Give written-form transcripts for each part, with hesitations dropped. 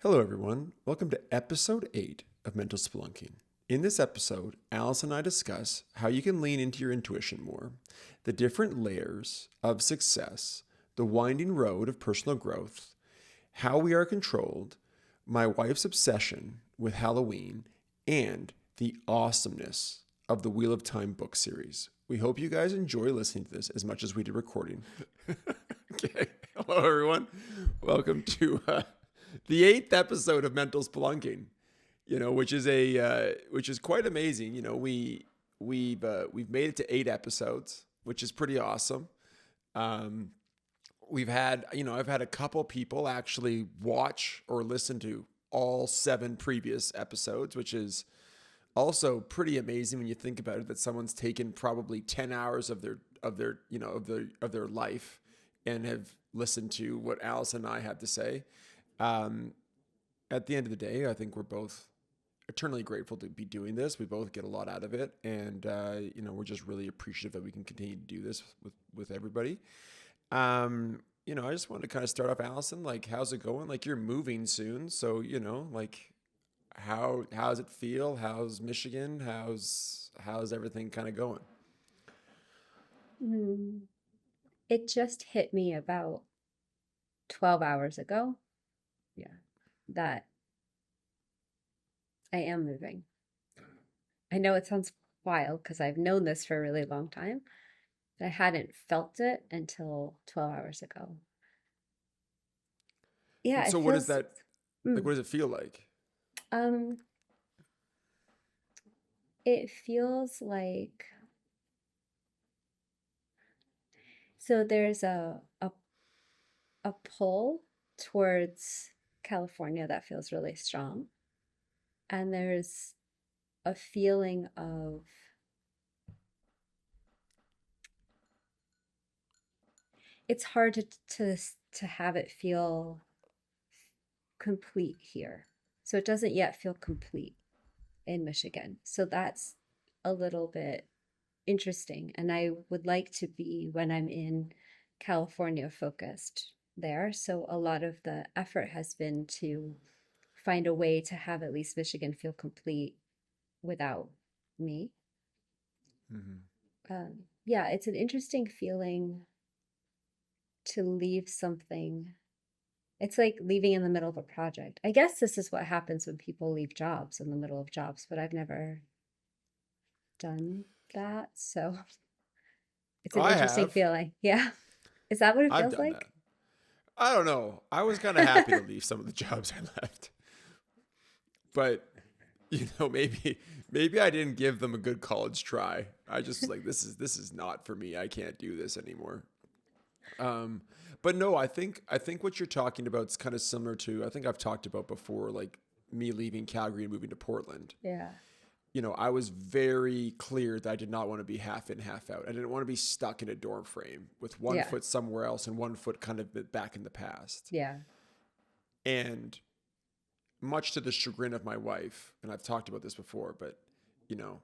Hello, everyone. Welcome to episode 8 of Mental Spelunking. In this episode, Alice and I discuss how you can lean into your intuition more, the different layers of success, the winding road of personal growth, how we are controlled, my wife's obsession with Halloween, and the awesomeness of the Wheel of Time book series. We hope you guys enjoy listening to this as much as we did recording. Okay. Hello, everyone. Welcome to the 8th episode of Mental Spelunking. Which is quite amazing. We've made it to 8 episodes, which is pretty awesome. We've had, I've had a couple people actually watch or listen to all 7 previous episodes, which is also pretty amazing when you think about it, that someone's taken probably 10 hours of their life and have listened to what Alice and I had to say. At the end of the day, I think we're both eternally grateful to be doing this. We both get a lot out of it, and we're just really appreciative that we can continue to do this with everybody. I just want to kind of start off, Allison. Like, how's it going? Like, you're moving soon, so how's it feel? How's Michigan? How's everything kind of going? Mm, It just hit me about 12 hours ago. Yeah, that I am moving. I know it sounds wild because I've known this for a really long time, but I hadn't felt it until 12 hours ago. Yeah, And it so, what is feels, that like? mm, What does it feel like? um, it feels like, so there's a pull towards California that feels really strong. And there's a feeling of it's hard to have it feel complete here. So it doesn't yet feel complete in Michigan. So that's a little bit interesting. And I would like to be, when I'm in California, focused there. So a lot of the effort has been to find a way to have at least Michigan feel complete without me. Mm-hmm. Yeah, it's an interesting feeling to leave something. It's like leaving in the middle of a project. I guess this is what happens when people leave jobs in the middle of jobs, but I've never done that. So it's an I interesting have. feeling. Yeah. Is that what it I've feels done that. like? I don't know. I was kind of happy to leave some of the jobs I left, but maybe I didn't give them a good college try. I just was like, this is not for me. I can't do this anymore. Um, but no, I think what you're talking about is kind of similar to, I think I've talked about before, like me leaving Calgary and moving to Portland. Yeah. I was very clear that I did not want to be half in, half out. I didn't want to be stuck in a dorm frame with one Yeah. foot somewhere else and one foot kind of back in the past. Yeah. And much to the chagrin of my wife, and I've talked about this before, but you know,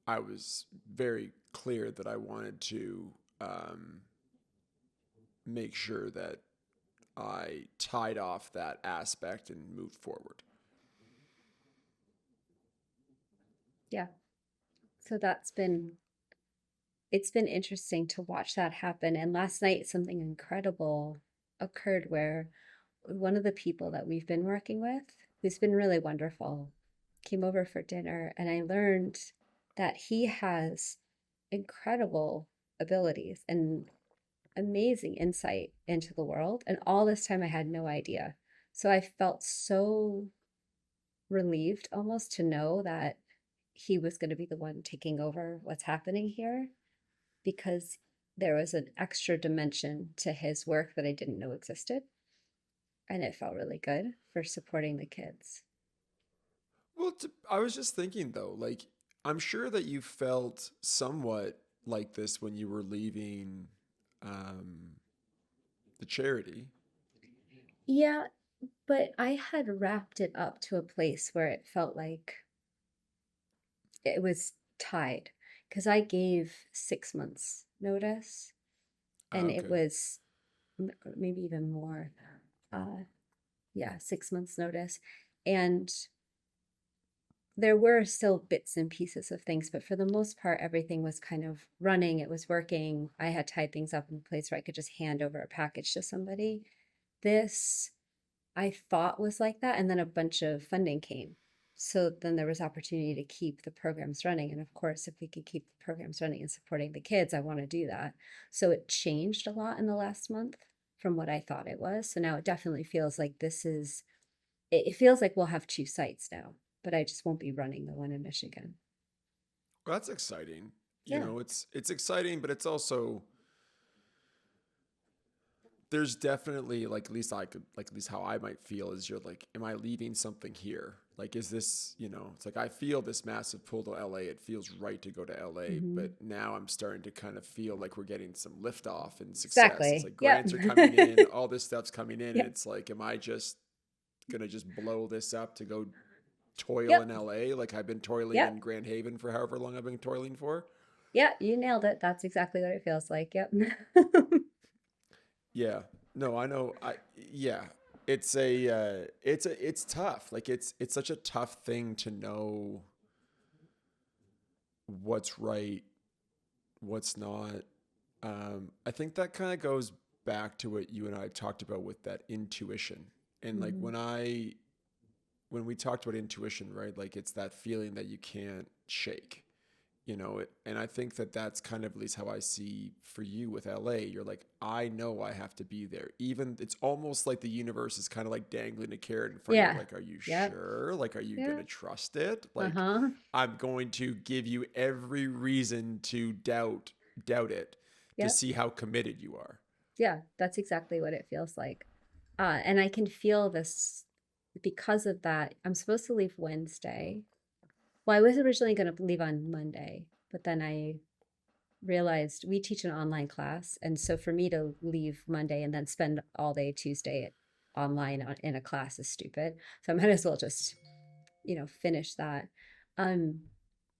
I was very clear that I wanted to make sure that I tied off that aspect and moved forward. Yeah. So it's been interesting to watch that happen. And last night, something incredible occurred where one of the people that we've been working with, who's been really wonderful, came over for dinner. And I learned that he has incredible abilities and amazing insight into the world. And all this time, I had no idea. So I felt so relieved almost to know that he was going to be the one taking over what's happening here because there was an extra dimension to his work that I didn't know existed. And it felt really good for supporting the kids. Well, I was just thinking though, like, I'm sure that you felt somewhat like this when you were leaving um, the charity. Yeah, but I had wrapped it up to a place where it felt like it was tied because I gave 6 months notice and it Okay. was maybe even more. yeah, 6 months notice. And there were still bits and pieces of things, but for the most part, everything was kind of running. It was working. I had tied things up in a place where I could just hand over a package to somebody. This I thought was like that. And then a bunch of funding came. So then there was opportunity to keep the programs running. And of course, if we could keep the programs running and supporting the kids, I want to do that. So it changed a lot in the last month from what I thought it was. So now it definitely feels like it feels like we'll have two sites now, but I just won't be running the one in Michigan. Well, that's exciting. You Yeah. know, it's exciting, but it's also there's definitely like at least I could like at least how I might feel is you're like, am I leaving something here? Like, is this, you know, it's like I feel this massive pull to LA. It feels right to go to LA, Hmm. but now I'm starting to kind of feel like we're getting some liftoff and success. It's Exactly. like Yep. grants are coming in, all this stuff's coming in, and Yep. it's like, am I just gonna just blow this up to go toil in Yep. LA like I've been toiling in Yep. Grand Haven for however long I've been toiling for? Yeah. You nailed it. That's exactly what it feels like. Yep. Yeah. No, I know. Yeah. It's tough. Like it's such a tough thing to know what's right, what's not. I think that kind of goes back to what you and I talked about with that intuition. And like Hmm. when we talked about intuition, right? Like it's that feeling that you can't shake, you know it, and I think that that's kind of at least how I see for you with LA. You're like, I know I have to be there, even it's almost like the universe is kind of like dangling a carrot in front of you, Yeah. like, are you Yep. sure, like, are you Yeah. gonna trust it, like, Uh-huh. I'm going to give you every reason to doubt it to Yep. see how committed you are. Yeah. That's exactly what it feels like. And I can feel this because of that. I'm supposed to leave Wednesday. Well, I was originally going to leave on Monday, but then I realized we teach an online class. And so for me to leave Monday and then spend all day Tuesday online in a class is stupid. So I might as well just, finish that. Um,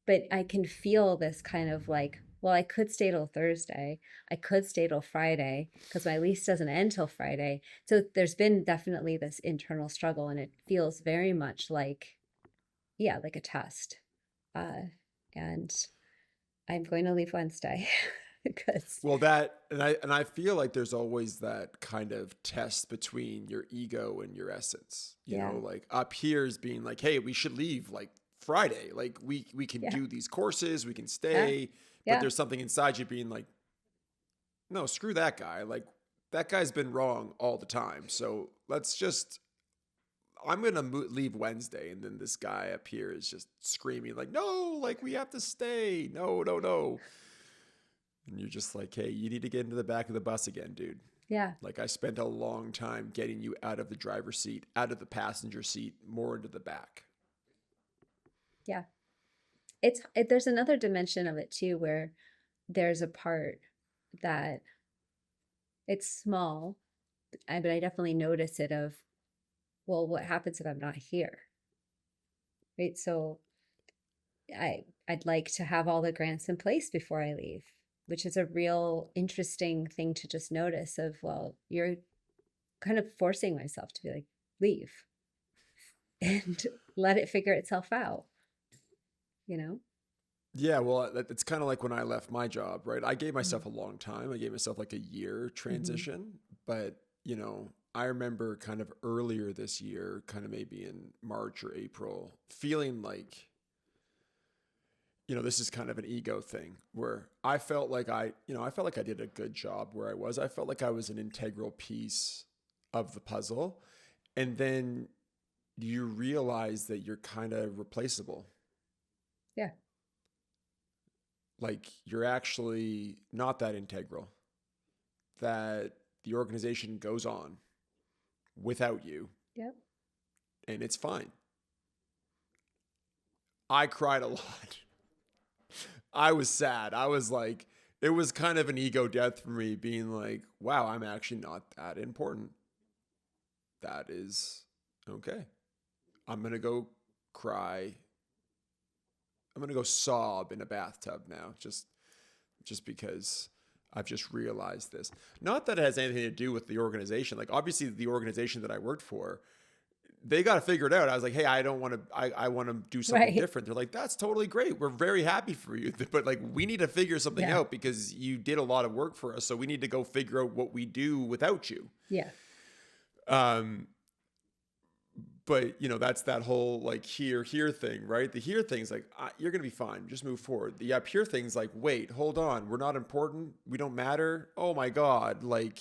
but I can feel this kind of like, well, I could stay till Thursday. I could stay till Friday because my lease doesn't end till Friday. So there's been definitely this internal struggle, and it feels very much like, yeah, like a test. Uh, and I'm going to leave Wednesday because, Well, that and I feel like there's always that kind of test between your ego and your essence. You yeah, know, like up here is being like, hey, we should leave like Friday. Like we can yeah, do these courses, we can yeah, stay, but yeah, there's something inside you being like, no, screw that guy. Like that guy's been wrong all the time. So let's just I'm gonna leave Wednesday, and then this guy up here is just screaming like, no, like we have to stay. No, no, no. And you're just like, hey, you need to get into the back of the bus again, dude. yeah, Like I spent a long time getting you out of the driver's seat, out of the passenger seat, more into the back. yeah. There's another dimension of it too, where there's a part that it's small, but I definitely notice it of, well, what happens if I'm not here? Right. So I'd like to have all the grants in place before I leave, which is a real interesting thing to just notice of, well, you're kind of forcing myself to be like, leave and let it figure itself out, you know? Yeah, well, it's kind of like when I left my job, right? I gave Mm-hmm. myself a long time. I gave myself like a year Mm-hmm. transition. But, you know, I remember kind of earlier this year, kind of maybe in March or April, feeling like, you know, this is kind of an ego thing where I felt like I felt like I did a good job where I was. I felt like I was an integral piece of the puzzle. And then you realize that you're kind of replaceable. Yeah. Like you're actually not that integral, that the organization goes on without you Yep. and it's fine. I cried a lot. I was sad. I was like, it was kind of an ego death for me being like, wow, I'm actually not that important. That is okay. I'm going to go cry. I'm going to go sob in a bathtub now just because I've just realized this. Not that it has anything to do with the organization. Like obviously the organization that I worked for, they got to figure it out. I was like, hey, I don't want to, I want to do something Right. different. They're like, that's totally great. We're very happy for you. But like, we need to figure something Yeah. out because you did a lot of work for us. So we need to go figure out what we do without you. Yeah. Um, but you know, that's that whole like here thing, right? The here thing's like, you're going to be fine. Just move forward. The up here thing's like, wait, hold on. We're not important. We don't matter. Oh my God. Like,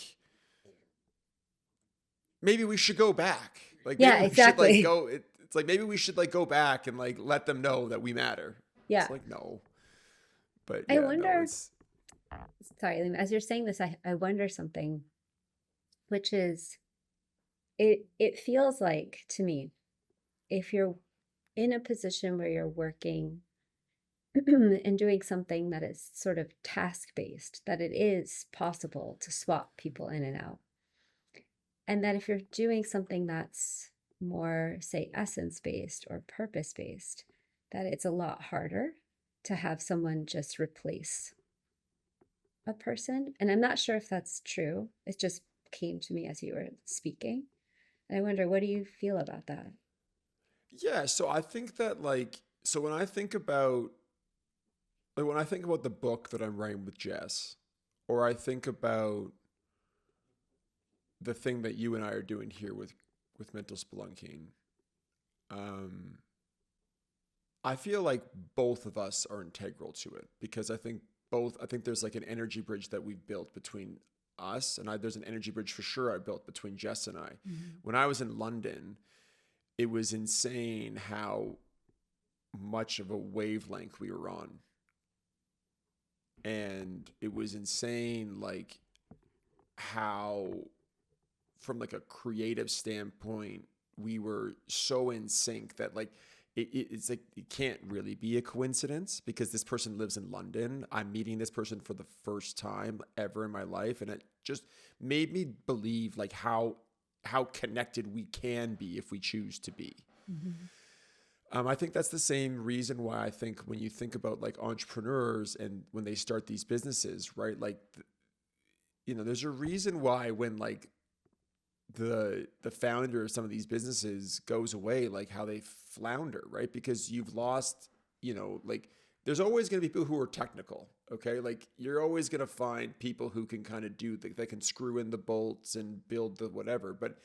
maybe we should go back. Like maybe Yeah, we should like exactly. go. It's like maybe we should like go back and like let them know that we matter. Yeah. It's like no, but I yeah, no. wonder, It's sorry, Liam, as you're saying this, I wonder something, which is it feels like to me, if you're in a position where you're working and doing something that is sort of task based, that it is possible to swap people in and out. And that if you're doing something that's more, say, essence based or purpose based, that it's a lot harder to have someone just replace a person. And I'm not sure if that's true. It just came to me as you were speaking. And I wonder, what do you feel about that? yeah. So I think that like so when I think about the book that I'm writing with Jess, or I think about the thing that you and I are doing here with mental spelunking, um, I feel like both of us are integral to it because I think there's like an energy bridge that we've built between us there's an energy bridge for sure I built between Jess and I. Mhm. When I was in London, it was insane how much of a wavelength we were on. And it was insane like how from like a creative standpoint we were so in sync that like it's like it can't really be a coincidence because this person lives in London. I'm meeting this person for the first time ever in my life, and it just made me believe like how connected we can be if we choose to be. Mhm. I think that's the same reason why I think when you think about like entrepreneurs and when they start these businesses, right? Like, you know, there's a reason why when like the founder of some of these businesses goes away, like how they flounder, right? Because you've lost, you know, like there's always going to be people who are technical, okay? Like you're always going to find people who can kind of they can screw in the bolts and build the whatever, but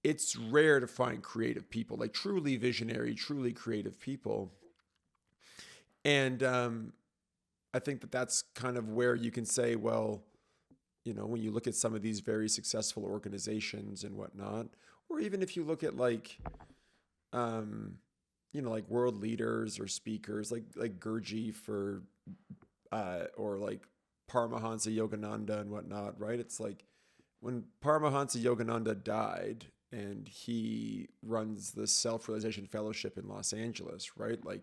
it's rare to find creative people, like truly visionary, truly creative people. And I think that that's kind of where you can say, well, you know, when you look at some of these very successful organizations and whatnot, or even if you look at like, um, you know, like world leaders or speakers, like Gurji for, or like Paramahansa Yogananda and whatnot, right? It's like when Paramahansa Yogananda died, and he runs the Self Realization Fellowship in Los Angeles, right? Like,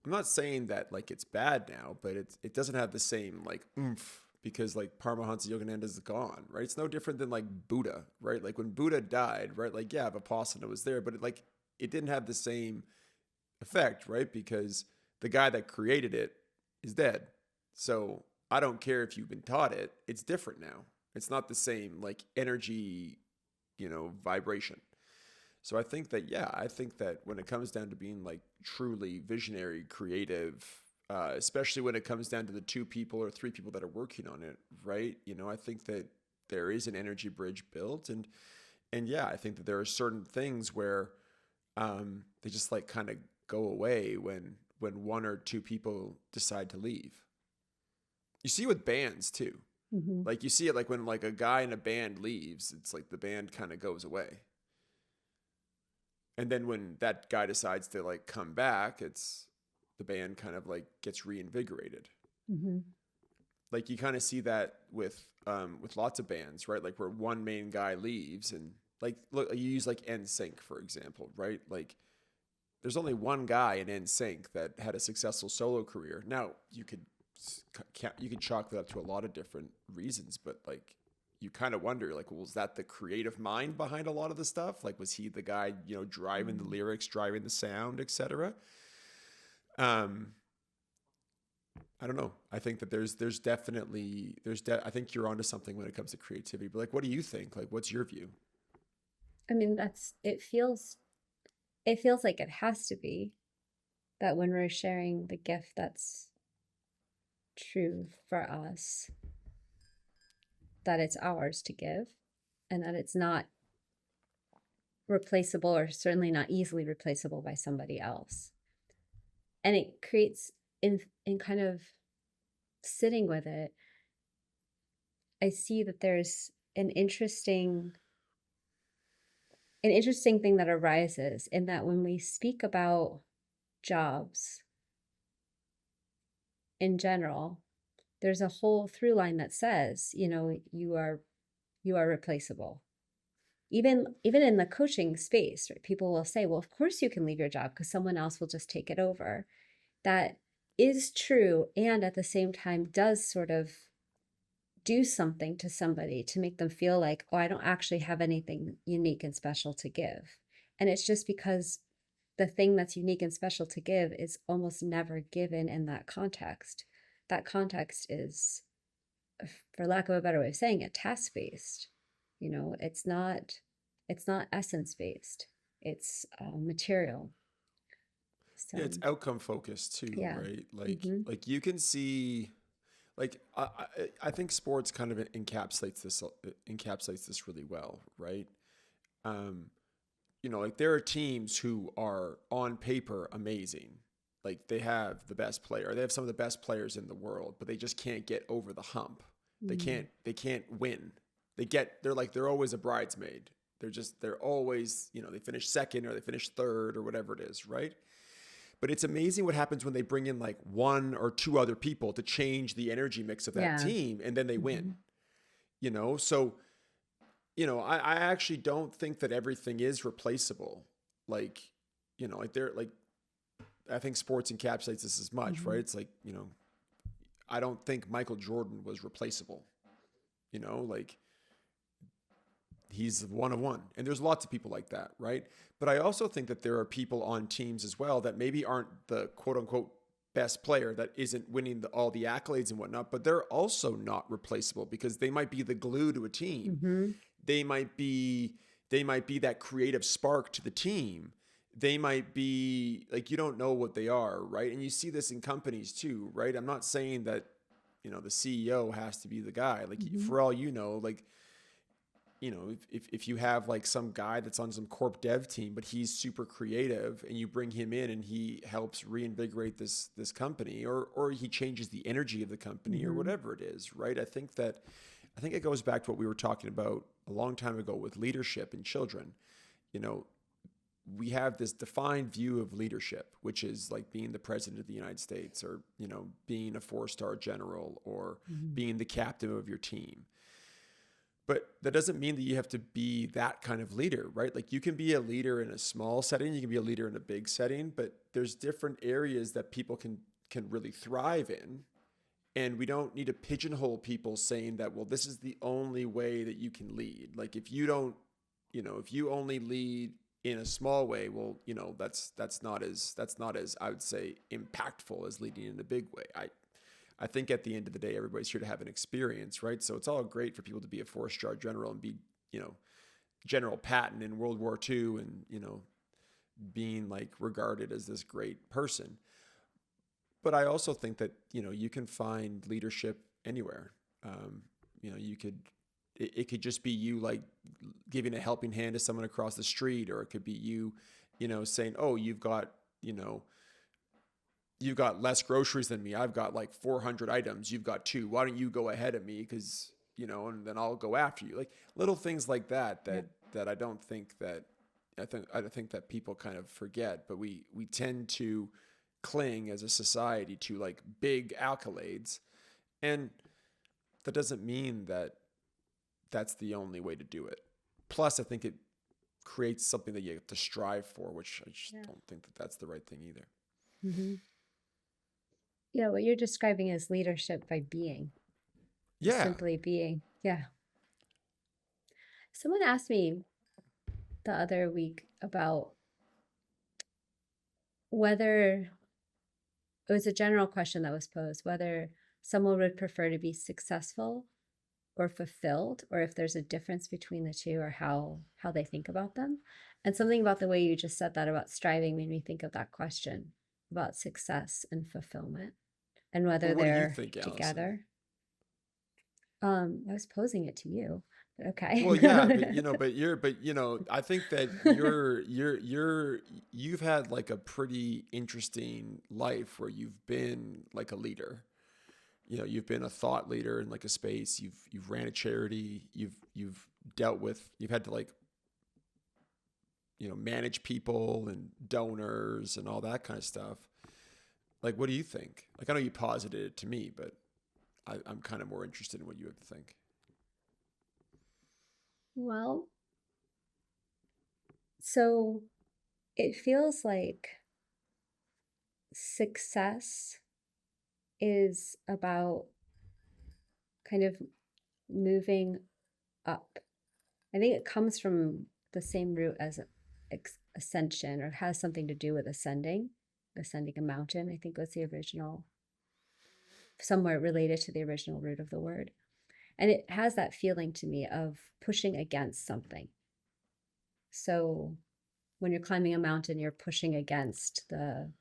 I'm not saying that like it's bad now, but it doesn't have the same like oomph because like Paramahansa Yogananda is gone, right? It's no different than like Buddha, right? Like when Buddha died, right? Like yeah, Vipassana was there, but it didn't have the same effect, right? Because the guy that created it is dead. So I don't care if you've been taught it; it's different now. It's not the same like energy, you know, vibration. So I think that when it comes down to being like truly visionary, creative, especially when it comes down to the two people or three people that are working on it, right? You know, I think that there is an energy bridge built, and yeah, I think that there are certain things where they just like kind of go away when one or two people decide to leave. You see with bands too. Mhm. Like you see it like when like a guy in a band leaves, it's like the band kind of goes away. And then when that guy decides to like come back, it's the band kind of like gets reinvigorated. Mhm. Like you kind of see that with lots of bands, right? Like where one main guy leaves, and like look, you use like NSYNC for example, right? Like there's only one guy in NSYNC that had a successful solo career. Now you could chalk that up to a lot of different reasons, but like you kind of wonder like, well, was that the creative mind behind a lot of the stuff? Like was he the guy, you know, driving the Mhm. lyrics, driving the sound, etc. um I don't know. I think that there's definitely I think you're onto something when it comes to creativity, but like what do you think? Like what's your view? I mean, it feels like it has to be that when we're sharing the gift that's true for us, that it's ours to give and that it's not replaceable or certainly not easily replaceable by somebody else. And it creates in kind of sitting with it, I see that there's an interesting thing that arises in that when we speak about jobs in general, there's a whole through line that says, you are replaceable. Even in the coaching space, right, people will say, well, of course you can leave your job because someone else will just take it over. That is true, and at the same time does sort of do something to somebody to make them feel like, oh, I don't actually have anything unique and special to give. And it's just because the thing that's unique and special to give is almost never given in that context. That context is, for lack of a better way of saying it, task based. It's not essence based. It's material. Yeah, So it's outcome focused too, yeah. right? Mm-hmm. Like you can see, like I think sports kind of encapsulates this really well, right? Um, like there are teams who are on paper amazing. Like they have the best player. They have some of the best players in the world, but they just can't get over the hump. Mm-hmm. They can't win. They're always a bridesmaid. They're always, they finish second or they finish third or whatever it is, right? But it's amazing what happens when they bring in like one or two other people to change the energy mix of that Yeah. team and then they Mm-hmm. win. So I actually don't think that everything is replaceable. Like, like they're like, I think sports encapsulates this as much, Mm-hmm. right? It's like, I don't think Michael Jordan was replaceable. Like he's one of one. And there's lots of people like that, right? But I also think that there are people on teams as well that maybe aren't the quote unquote best player that isn't winning all the accolades and whatnot, but they're also not replaceable because they might be the glue to a team. Mm-hmm. They might be that creative spark to the team. They might be like, you don't know what they are, right? And you see this in companies too, right? I'm not saying that the CEO has to be the guy. Like Mm-hmm. for all like if you have like some guy that's on some corp dev team, but he's super creative and you bring him in and he helps reinvigorate this company or he changes the energy of the company or Mm-hmm. whatever it is, right? I think it goes back to what we were talking about a long time ago with leadership and children. You know, we have this defined view of leadership, which is like being the president of the United States or, being a 4-star general or Mm-hmm. being the captain of your team. But that doesn't mean that you have to be that kind of leader, right? Like you can be a leader in a small setting, you can be a leader in a big setting, but there's different areas that people can really thrive in. And we don't need to pigeonhole people saying that, well, this is the only way that you can lead. Like if you only lead in a small way, well, that's not as I would say impactful as leading in a big way. I think at the end of the day, everybody's here to have an experience, right? So it's all great for people to be a 4-star general and be, you know, General Patton in World War II and, being like regarded as this great person. But I also think that, you can find leadership anywhere. You could, it could just be you like giving a helping hand to someone across the street, or it could be you, saying, oh, you've got less groceries than me. I've got like 400 items. You've got two. Why don't you go ahead of me? Because, and then I'll go after you. Like little things like that, Yeah. that I don't think that, I think that people kind of forget, but we tend to cling as a society to like big accolades. And that doesn't mean that that's the only way to do it. Plus, I think it creates something that you have to strive for, which I just Yeah. don't think that that's the right thing either. Mm-hmm. Yeah, what you're describing is leadership by being, just Yeah. simply being. Yeah. Someone asked me the other week about whether it was a general question that was posed, whether someone would prefer to be successful or fulfilled, or if there's a difference between the two, or how they think about them. And something about the way you just said that about striving made me think of that question about success and fulfillment and Well, whether what do you they're think, Allison? together. I was posing it to you, but Well, yeah, okay. I think that you've had like a pretty interesting life where you've been like a leader. You've been a thought leader in like a space. You've ran a charity. You've had to like, manage people and donors and all that kind of stuff. Like, what do you think? Like, I know you posited it to me, but I'm kind of more interested in what you have to think. Well, so it feels like success is about kind of moving up. I think it comes from the same root as ascension, or has something to do with ascending a mountain. I think was the original, somewhere related to the original root of the word. And it has that feeling to me of pushing against something. So when you're climbing a mountain, you're pushing against the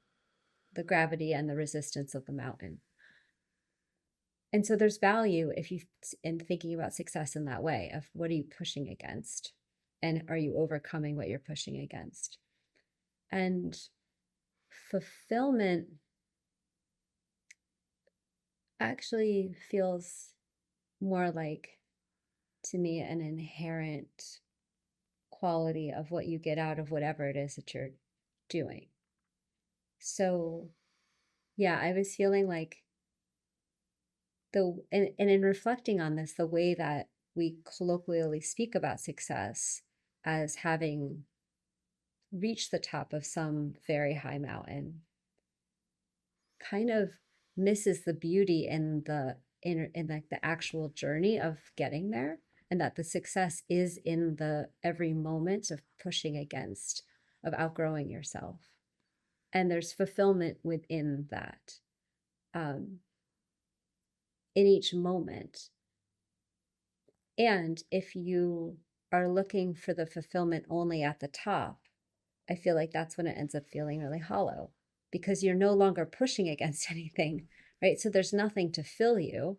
gravity and the resistance of the mountain. And so there's value if you in thinking about success in that way of what are you pushing against, and are you overcoming what you're pushing against. And fulfillment actually feels more like, to me, an inherent quality of what you get out of whatever it is that you're doing. So yeah, I was feeling like and in reflecting on this, the way that we colloquially speak about success as having reached the top of some very high mountain kind of misses the beauty in like the actual journey of getting there, and that the success is in the every moment of pushing against, of outgrowing yourself, and there's fulfillment within that, um, in each moment. And if you are looking for the fulfillment only at the top, I feel like that's when it ends up feeling really hollow, because you're no longer pushing against anything, right? So there's nothing to fill you.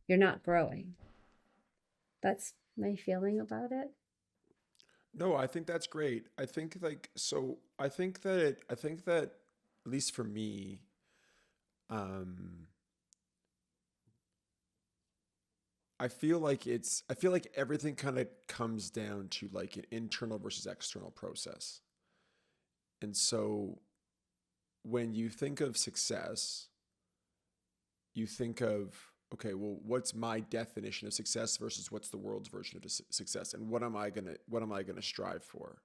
You're not growing. That's my feeling about it. No, I think that's great. I think like so. I think that at least for me, um, I feel like everything kind of comes down to like an internal versus external process. And so when you think of success, you think of, okay, well, what's my definition of success versus what's the world's version of success, and what am I gonna strive for?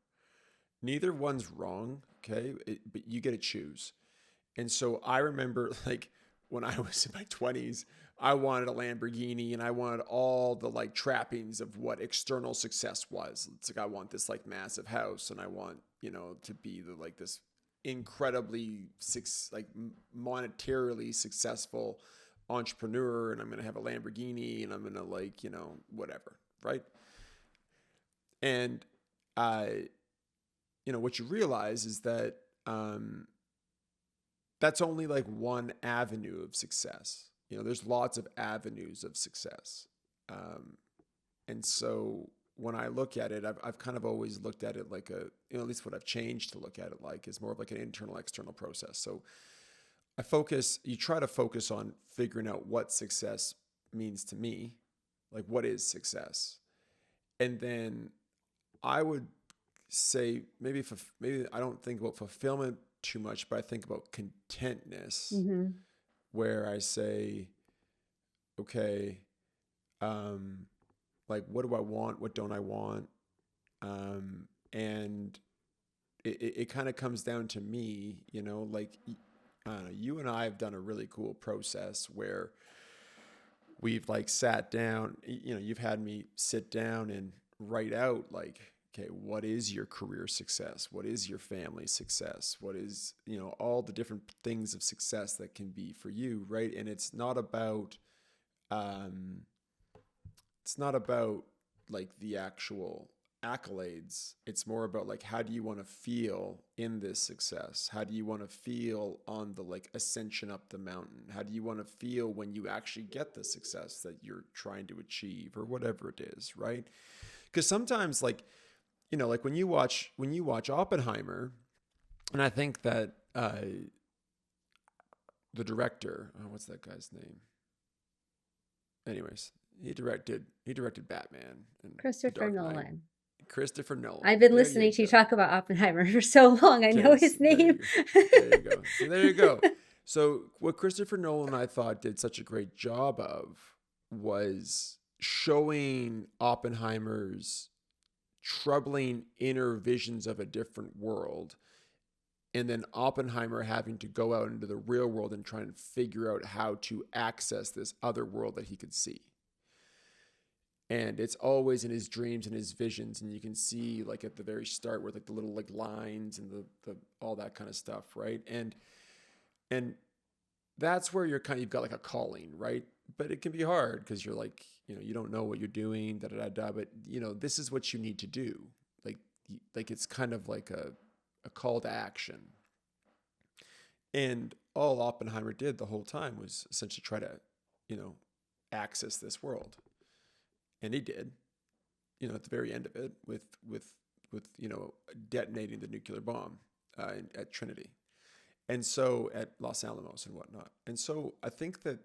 Neither one's wrong, okay? But you get to choose. And so I remember like when I was in my 20s, I wanted a Lamborghini and I wanted all the like trappings of what external success was. It's like I want this like massive house, and I want, to be the like this incredibly like monetarily successful entrepreneur, and I'm going to have a Lamborghini, and I'm going to like, whatever, right? And what you realize is that that's only like one avenue of success. There's lots of avenues of success. Um, and so when I look at it, I've kind of always looked at it like at least what I've changed to look at it like is more of like an internal external process. So you try to focus on figuring out what success means to me, like what is success. And then I would say maybe I don't think about fulfillment too much, but I think about contentness, Mm-hmm. where I say, okay, um, like what do I want? What don't I want? And it kind of comes down to me, like I don't know, you and I have done a really cool process where we've like sat down, you've had me sit down and write out like, okay, what is your career success? What is your family success? What is, all the different things of success that can be for you, right? And it's not about um it's not about like the actual accolades. It's more about like, how do you want to feel in this success? How do you want to feel on the like ascension up the mountain? How do you want to feel when you actually get the success that you're trying to achieve or whatever it is, right? Because sometimes like, like when you watch Oppenheimer, and I think that the director, what's that guy's name? Anyways, he directed Batman and The Christopher Dark Knight. Nolan. Christopher Nolan. I've been There you listening to you go. talk about Oppenheimer for so long. I know Yes, his there you name. go. There you go. So there you go. So what Christopher Nolan, I thought, did such a great job of was showing Oppenheimer's troubling inner visions of a different world, and then Oppenheimer having to go out into the real world and try and figure out how to access this other world that he could see. And it's always in his dreams and his visions, and you can see like at the very start where like the little like lines and the all that kind of stuff, right? And that's where you've got like a calling, right? But it can be hard because you're like, you don't know what you're doing, da da da da. But this is what you need to do. Like it's kind of like a call to action. And all Oppenheimer did the whole time was essentially try to, access this world. And he did, at the very end of it with detonating the nuclear bomb at Trinity. And so at Los Alamos and whatnot. And so I think that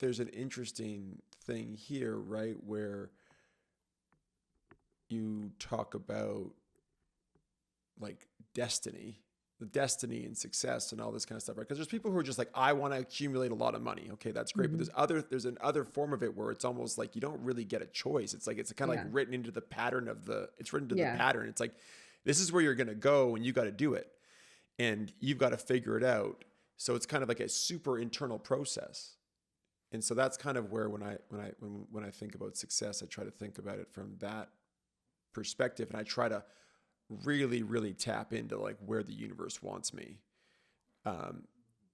there's an interesting thing here, right, where you talk about like the destiny and success and all this kind of stuff, right? Because there's people who are just like, I want to accumulate a lot of money. Okay, that's great. Mm-hmm. But there's another form of it where it's almost like you don't really get a choice. It's like, it's kind of like written into the pattern the pattern. It's like, this is where you're going to go and you got to do it. And you've got to figure it out. So it's kind of like a super internal process. And so that's kind of where when I think about success, I try to think about it from that perspective, and I try to really, really tap into like where the universe wants me.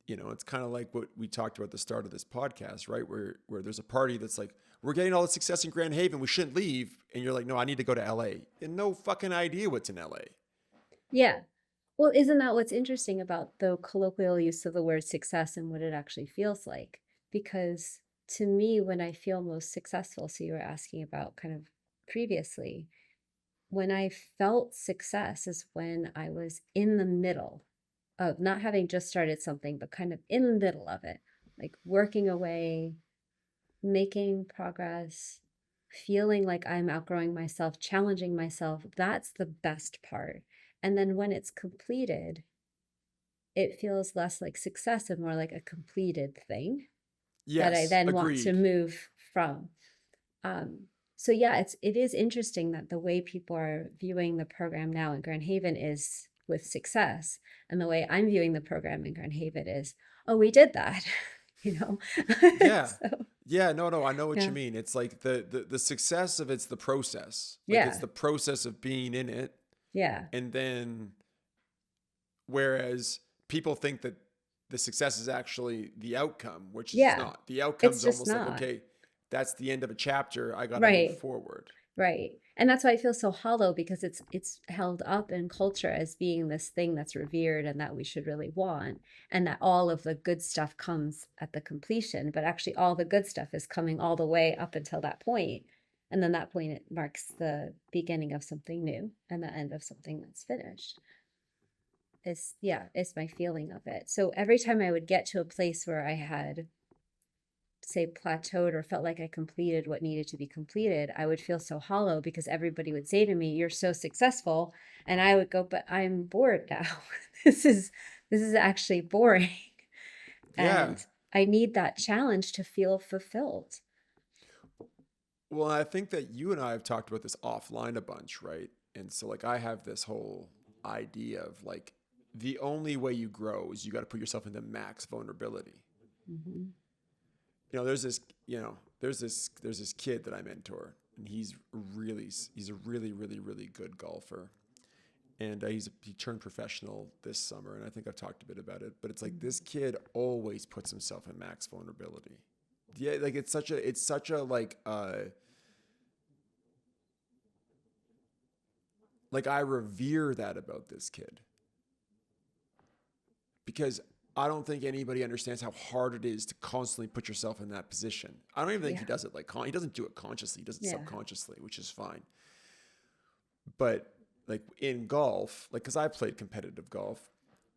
It's kind of like what we talked about at the start of this podcast, right? Where there's a party that's like, we're getting all the success in Grand Haven, we shouldn't leave, and you're like, no, I need to go to LA, and no fucking idea what's in LA. Yeah. Well, isn't that what's interesting about the colloquial use of the word success and what it actually feels like? Because to me, when I feel most successful, so you were asking about kind of previously, when I felt success is when I was in the middle of not having just started something, but kind of in the middle of it, like working away, making progress, feeling like I'm outgrowing myself, challenging myself. That's the best part. And then when it's completed, it feels less like success and more like a completed thing that I Yes, then want to agreed. move from. So yeah, it is interesting that the way people are viewing the program now in Grand Haven is with success, and the way I'm viewing the program in Grand Haven is, oh, we did that, you know. Yeah. So Yeah, no, I know what you yeah, mean. It's like the success of it's the process. Like it's yeah, the process of being in it. yeah, And then whereas people think that the success is actually the outcome, which it's yeah. not. The It's outcome's just almost like, not okay, that's the end of a chapter. I got to move right. forward. Right. And that's why it feels so hollow, because it's held up in culture as being this thing that's revered and that we should really want, and that all of the good stuff comes at the completion, but actually all the good stuff is coming all the way up until that point. And then that point, it marks the beginning of something new and the end of something that's finished. It's my feeling of it. So every time I would get to a place where I had, say, plateaued or felt like I completed what needed to be completed, I would feel so hollow because everybody would say to me, "You're so successful." And I would go, "But I'm bored now. This is actually boring." Yeah. And I need that challenge to feel fulfilled. Well, I think that you and I have talked about this offline a bunch, right? And so like I have this whole idea of like the only way you grow is you got to put yourself into max vulnerability. Mm-hmm. There's this kid that I mentor, and he's a really, really, really good golfer. And he turned professional this summer, and I think I've talked a bit about it. But it's like this kid always puts himself in max vulnerability. Yeah, like it's such a like Like, I revere that about this kid, because I don't think anybody understands how hard it is to constantly put yourself in that position. I don't even think he Yeah. does it like he doesn't do it consciously. He does it Yeah. subconsciously, which is fine. But like in golf, like, because I played competitive golf,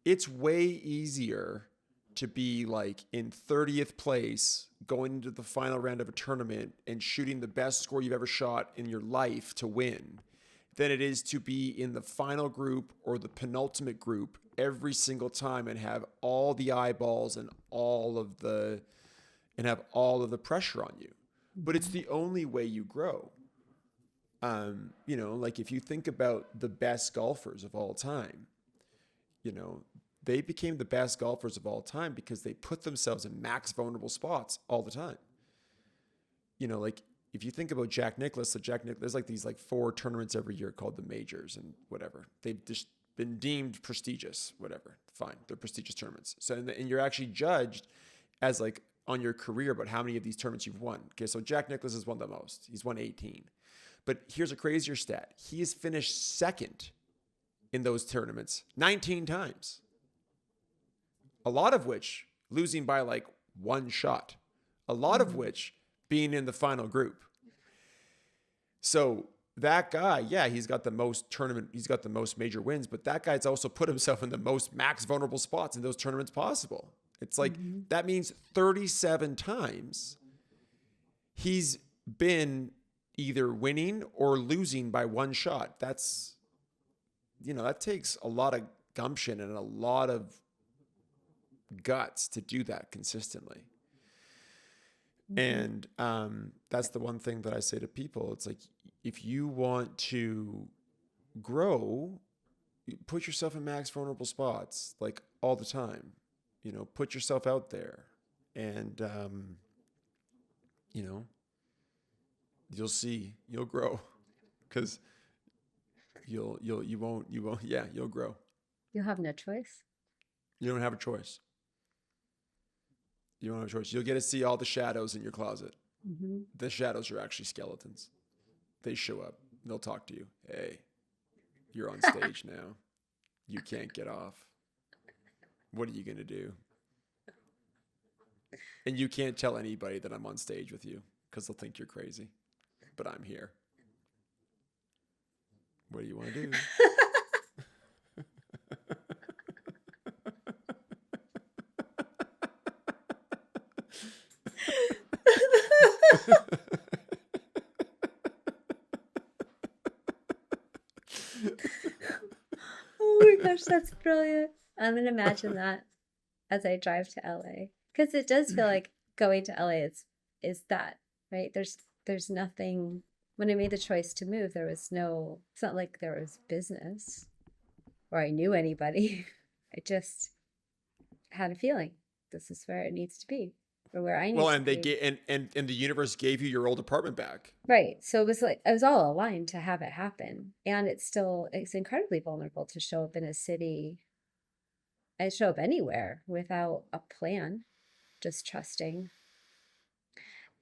it's way easier to be like in 30th place going into the final round of a tournament and shooting the best score you've ever shot in your life to win than it is to be in the final group or the penultimate group every single time and have all the eyeballs and have all of the pressure on you. But it's Mhm. the only way you grow. Like, if you think about the best golfers of all time, you know, they became the best golfers of all time because they put themselves in max vulnerable spots all the time. Like, if you think about Jack Nicklaus, there's like these like 4 tournaments every year called the majors and whatever. They've just been deemed prestigious, whatever. Fine, they're prestigious tournaments. So, and you're actually judged as like on your career about how many of these tournaments you've won. Okay, so Jack Nicklaus has won the most. He's won 18. But here's a crazier stat: he has finished second in those tournaments 19 times. A lot of which losing by like 1 shot. A lot of Mhm. which being in the final group. So that guy, yeah, he's got the most major wins, but that guy's also put himself in the most max vulnerable spots in those tournaments possible. It's like, Mhm. that means 37 times he's been either winning or losing by 1 shot. That takes a lot of gumption and a lot of guts to do that consistently. Mhm. And that's the one thing that I say to people. It's like, if you want to grow, put yourself in max vulnerable spots like all the time. Put yourself out there, and you know, you'll grow, because you won't. Yeah, you'll grow. You have no choice. You don't have a choice. You don't have a choice. You'll get to see all the shadows in your closet. Mhm. The shadows are actually skeletons. They show up. They'll talk to you. Hey, you're on stage now. You can't get off. What are you going to do? And you can't tell anybody that I'm on stage with you because they'll think you're crazy. But I'm here. What do you want to do? Oh my gosh, that's brilliant. I'm gonna imagine that as I drive to LA. Because it does feel like going to LA is that, right? There's nothing when I made the choice to move, it's not like there was business or I knew anybody. I just had a feeling this is where it needs to be or where I Well, need to and they be. get and the universe gave you your old apartment back. Right. So it was like I was all aligned to have it happen. And it's incredibly vulnerable to show up in a city. I show up anywhere without a plan, just trusting.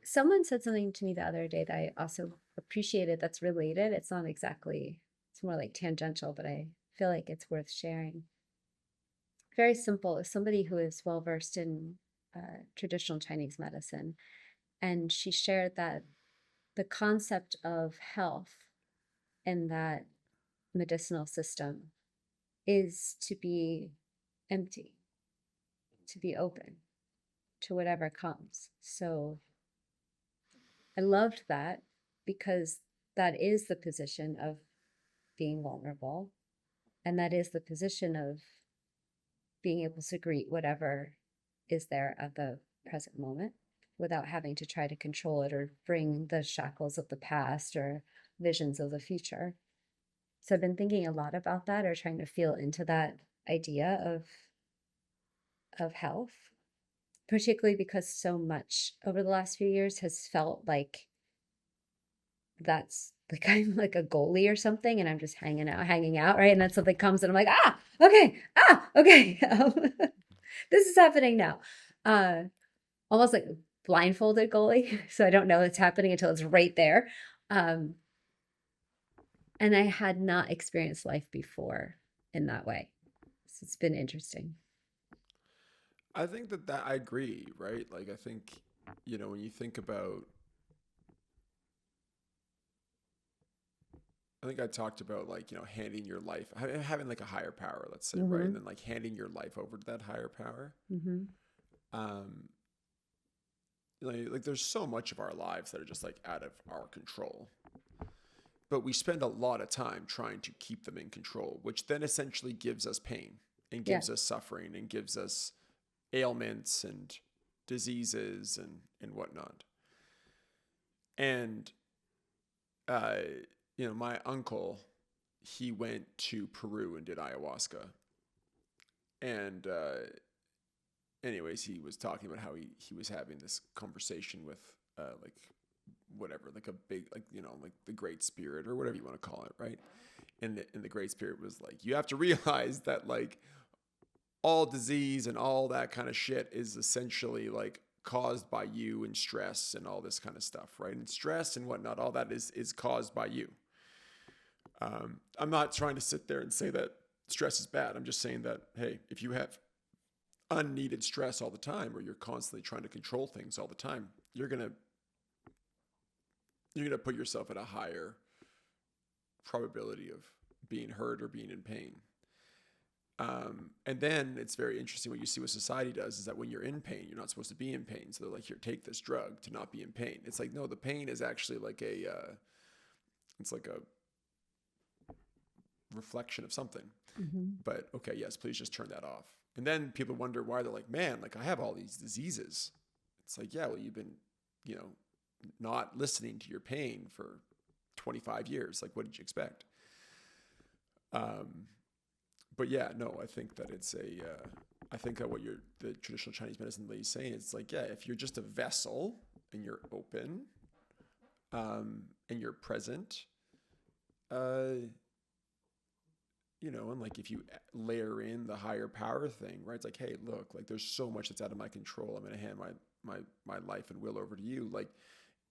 Someone said something to me the other day that I also appreciated that's related. It's more like tangential, but I feel like it's worth sharing. Very simple. As somebody who is well versed in traditional Chinese medicine, and she shared that the concept of health in that medicinal system is to be empty, to be open to whatever comes. So I loved that because that is the position of being vulnerable. And that is the position of being able to greet whatever is there at the present moment without having to try to control it or bring the shackles of the past or visions of the future. So I've been thinking a lot about that or trying to feel into that idea of health, particularly because so much over the last few years has felt like that's like I'm like a goalie or something and I'm just hanging out, right? And then something comes and I'm like, okay. This is happening now. Uh, Almost like blindfolded goalie. So I don't know it's happening until it's right there. Um, And I had not experienced life before in that way. So it's been interesting. I think that I agree, right? Like I think, when you think about, I think I talked about like, handing your life, having like a higher power, let's say, right? And Mm-hmm. then like handing your life over to that higher power. Mm-hmm. Um, like there's so much of our lives that are just like out of our control, but we spend a lot of time trying to keep them in control, which then essentially gives us pain and Yeah. gives us suffering and gives us ailments and diseases and whatnot. And uh, my uncle, he went to Peru and did ayahuasca. And anyways, he was talking about how he was having this conversation with like whatever, like a big, like, like the great spirit or whatever you want to call it, right? And the great spirit was like, you have to realize that like all disease and all that kind of shit is essentially like caused by you, and stress and all this kind of stuff, right? And stress and whatnot, all that is caused by you. I'm not trying to sit there and say that stress is bad. I'm just saying that, hey, if you have unneeded stress all the time, or you're constantly trying to control things all the time, you're gonna put yourself at a higher probability of being hurt or being in pain. And then it's very interesting what you see what society does is that when you're in pain, you're not supposed to be in pain. So they're like, here, take this drug to not be in pain. It's like, no, the pain is actually like it's like a reflection of something. Mm-hmm. But okay, yes, please just turn that off. And then people wonder why. They're like, man, like I have all these diseases. It's like, yeah, well, you've been, you know, not listening to your pain for 25 years. Like, what did you expect? Um, but yeah, no, I think that I think that what the traditional Chinese medicine lady is saying, it's like, yeah, if you're just a vessel and you're open, and you're present, uh, and like if you layer in the higher power thing, right? It's like, hey, look, like there's so much that's out of my control. I'm going to hand my life and will over to you. Like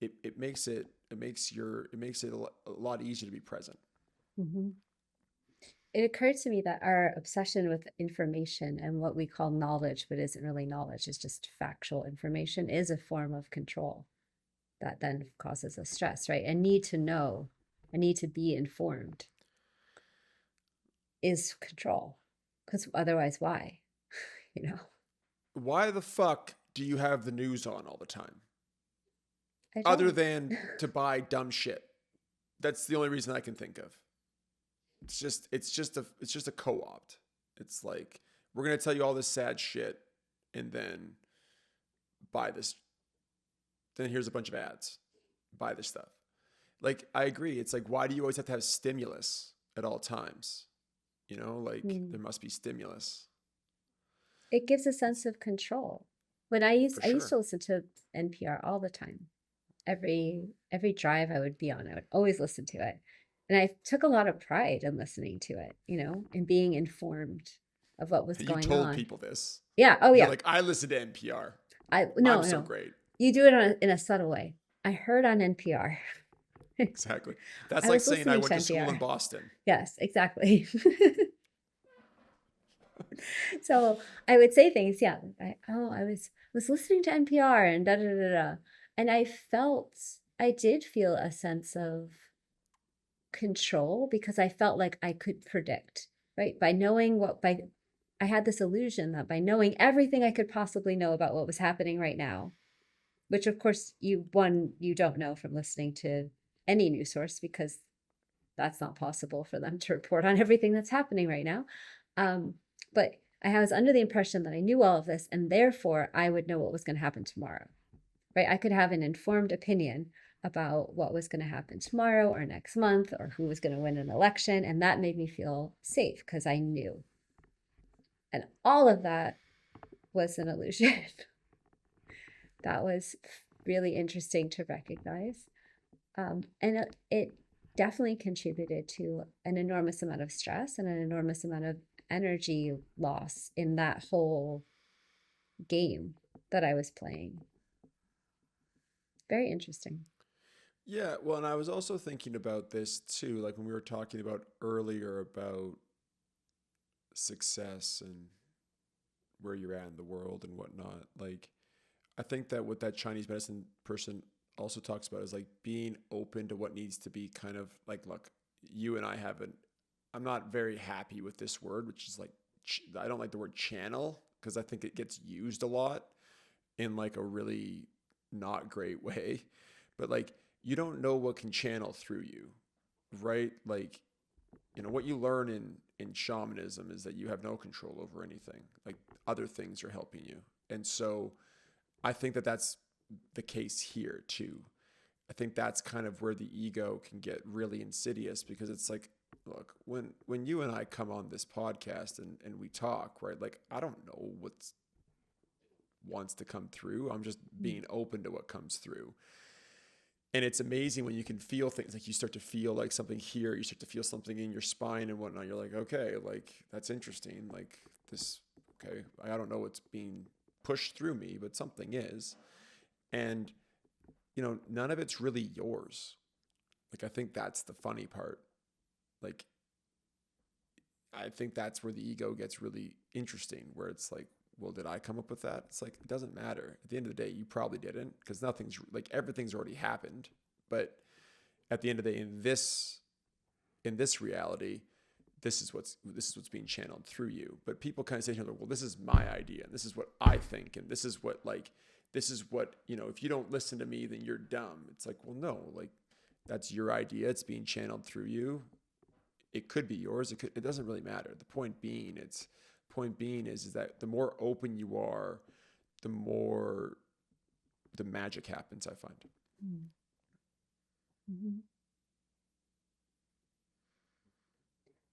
it makes it a lot easier to be present. Mm-hmm. It occurred to me that our obsession with information and what we call knowledge, but isn't really knowledge, is just factual information, is a form of control that then causes us stress, right? A need to know, a need to be informed is control. Because otherwise, why? You know, Why the fuck do you have the news on all the time? I Other don't. than to buy dumb shit. That's the only reason I can think of. It's just a co-opt. It's like we're gonna tell you all this sad shit, and then buy this. Then here's a bunch of ads. Buy this stuff. Like I agree. It's like why do you always have to have stimulus at all times? Like Hmm. there must be stimulus It gives a sense of control. for I used sure. to listen to NPR all the time. Every drive I would be on, I would always listen to it. And I took a lot of pride in listening to it, and being informed of what was You going told on. people this. Yeah. Oh You're yeah. like I listen to NPR. I I'm no so no. great. You do it in a subtle way. I heard on NPR. Exactly. That's I like was saying I listening went to to school in NPR. Boston. Yes, exactly. So I would say things, yeah. I was listening to NPR and da da da da. And I did feel a sense of control because I felt like I could predict, right? I had this illusion that by knowing everything I could possibly know about what was happening right now, which of course you don't know from listening to any news source because that's not possible for them to report on everything that's happening right now. Um, but I was under the impression that I knew all of this and therefore I would know what was going to happen tomorrow, right? I could have an informed opinion about what was going to happen tomorrow or next month or who was going to win an election. And that made me feel safe because I knew. And all of that was an illusion. That was really interesting to recognize. And it definitely contributed to an enormous amount of stress and an enormous amount of energy loss in that whole game that I was playing. Very interesting. Yeah, well, and I was also thinking about this too, like when we were talking about earlier about success and where you're at in the world and whatnot. Like, I think that what that Chinese medicine person also talks about is like being open to what needs to be kind of like, look, you and I haven't, I'm not very happy with this word, which is like, I don't like the word channel because I think it gets used a lot in like a really not great way. But like, you don't know what can channel through you, right? Like, what you learn in shamanism is that you have no control over anything. Like, other things are helping you. And so I think that that's the case here too. I think that's kind of where the ego can get really insidious, because it's like, look, when you and I come on this podcast and we talk, right? Like, I don't know what's wants to come through. I'm just being open to what comes through. And it's amazing when you can feel things, like you start to feel like something here, you start to feel something in your spine and whatnot. You're like, okay, like that's interesting. Like this, okay, I don't know what's being pushed through me, but something is. And, none of it's really yours. Like, I think that's the funny part. Like, I think that's where the ego gets really interesting, where it's like, well, did I come up with that? It's like, it doesn't matter. At the end of the day, you probably didn't, because nothing's like, everything's already happened. But at the end of the day, in this reality, this is what's being channeled through you. But people kind of say here, well, this is my idea, and this is what I think, and this is what if you don't listen to me, then you're dumb. It's like, well, no, like that's your idea. It's being channeled through you. It could be yours. It doesn't really matter. The point being is that the more open you are, the more the magic happens, I find. Mm-hmm.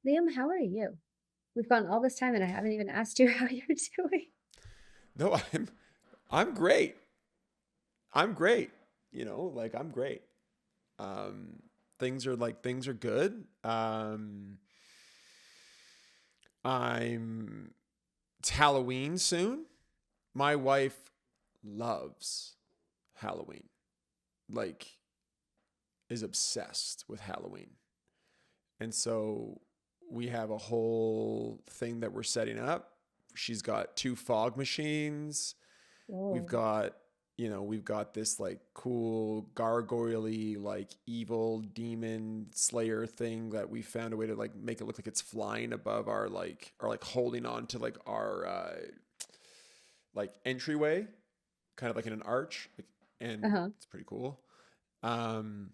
Liam, how are you? We've gone all this time and I haven't even asked you how you're doing. No, I'm great. I'm great. Like I'm great. Um, things are good. I'm It's Halloween soon. My wife loves Halloween. Like, is obsessed with Halloween. And so we have a whole thing that we're setting up. She's got 2 fog machines. We've Whoa. got, we've got this like cool gargoyle like evil demon slayer thing that we found a way to like make it look like it's flying above our like, or like holding on to like our like entryway, kind of like in an arch, and Uh-huh. it's pretty cool. Um,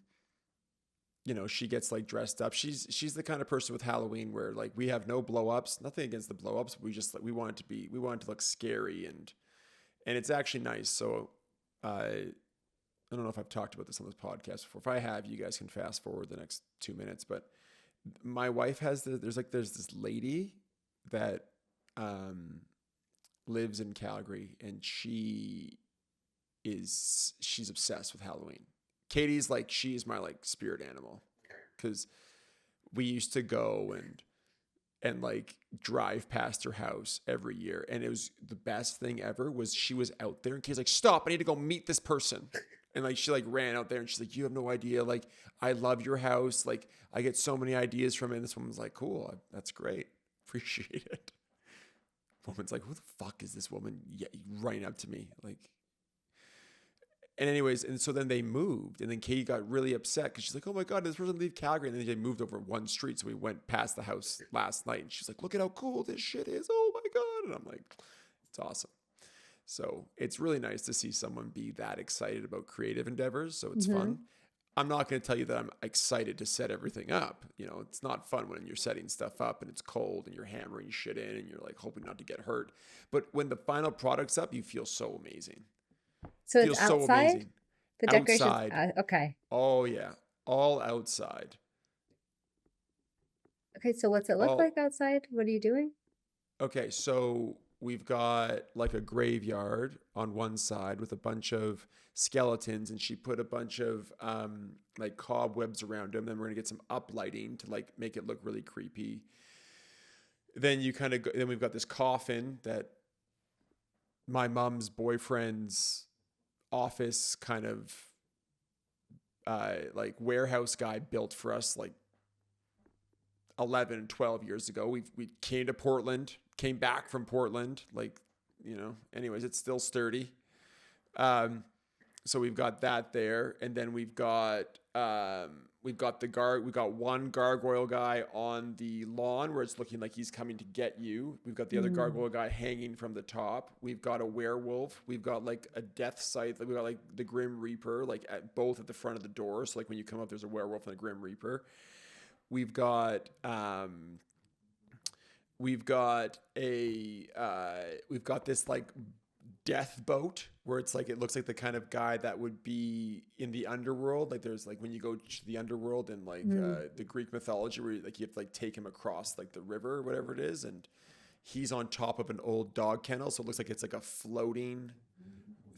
she gets like dressed up. She's the kind of person with Halloween where like we have no blow ups, nothing against the blow ups. We just like we want it to look scary, and it's actually nice. So I don't know if I've talked about this on this podcast before. If I have, you guys can fast forward the next 2 minutes. But my wife has there's this lady that um, lives in Calgary, and she's obsessed with Halloween. Katie's like, she's my like spirit animal, because we used to go and like drive past her house every year, and it was the best thing ever. Was she was out there, and Katie's like, stop, I need to go meet this person. And like she like ran out there, and she's like, you have no idea, like I love your house, like I get so many ideas from it. And this woman's like, cool, that's great, appreciate it. Woman's like, who the fuck is this woman? Yeah, running up to me like. And anyways, and so then they moved, and then Katie got really upset because she's like, "Oh my god, this person leave Calgary?" And then they moved over one street, so we went past the house last night, and she's like, "Look at how cool this shit is! Oh my god!" And I'm like, "It's awesome." So it's really nice to see someone be that excited about creative endeavors. So it's Mm-hmm. fun. I'm not going to tell you that I'm excited to set everything up. It's not fun when you're setting stuff up and it's cold and you're hammering shit in and you're like hoping not to get hurt. But when the final product's up, you feel so amazing. So it's Feels so outside? amazing. The decorations, Outside. okay. Oh yeah. All outside. Okay, so what's it look All like outside? What are you doing? okay, so we've got like a graveyard on one side with a bunch of skeletons, and she put a bunch of like cobwebs around them. Then we're gonna get some uplighting to like make it look really creepy. Then then we've got this coffin that my mom's boyfriend's office kind of like warehouse guy built for us like 11, 12 years ago. We came to Portland, came back from Portland, like, anyways, it's still sturdy. So we've got that there. And then we've got one gargoyle guy on the lawn where it's looking like he's coming to get you. We've got the other gargoyle guy hanging from the top. We've got a werewolf. We've got like a death scythe. We've got like the Grim Reaper, like both at the front of the door. So like when you come up, there's a werewolf and a Grim Reaper. We've got this like death boat where it's like, it looks like the kind of guy that would be in the underworld. Like there's like when you go to the underworld in like the Greek mythology where like you have to like take him across like the river or whatever it is. And he's on top of an old dog kennel. So it looks like it's like a floating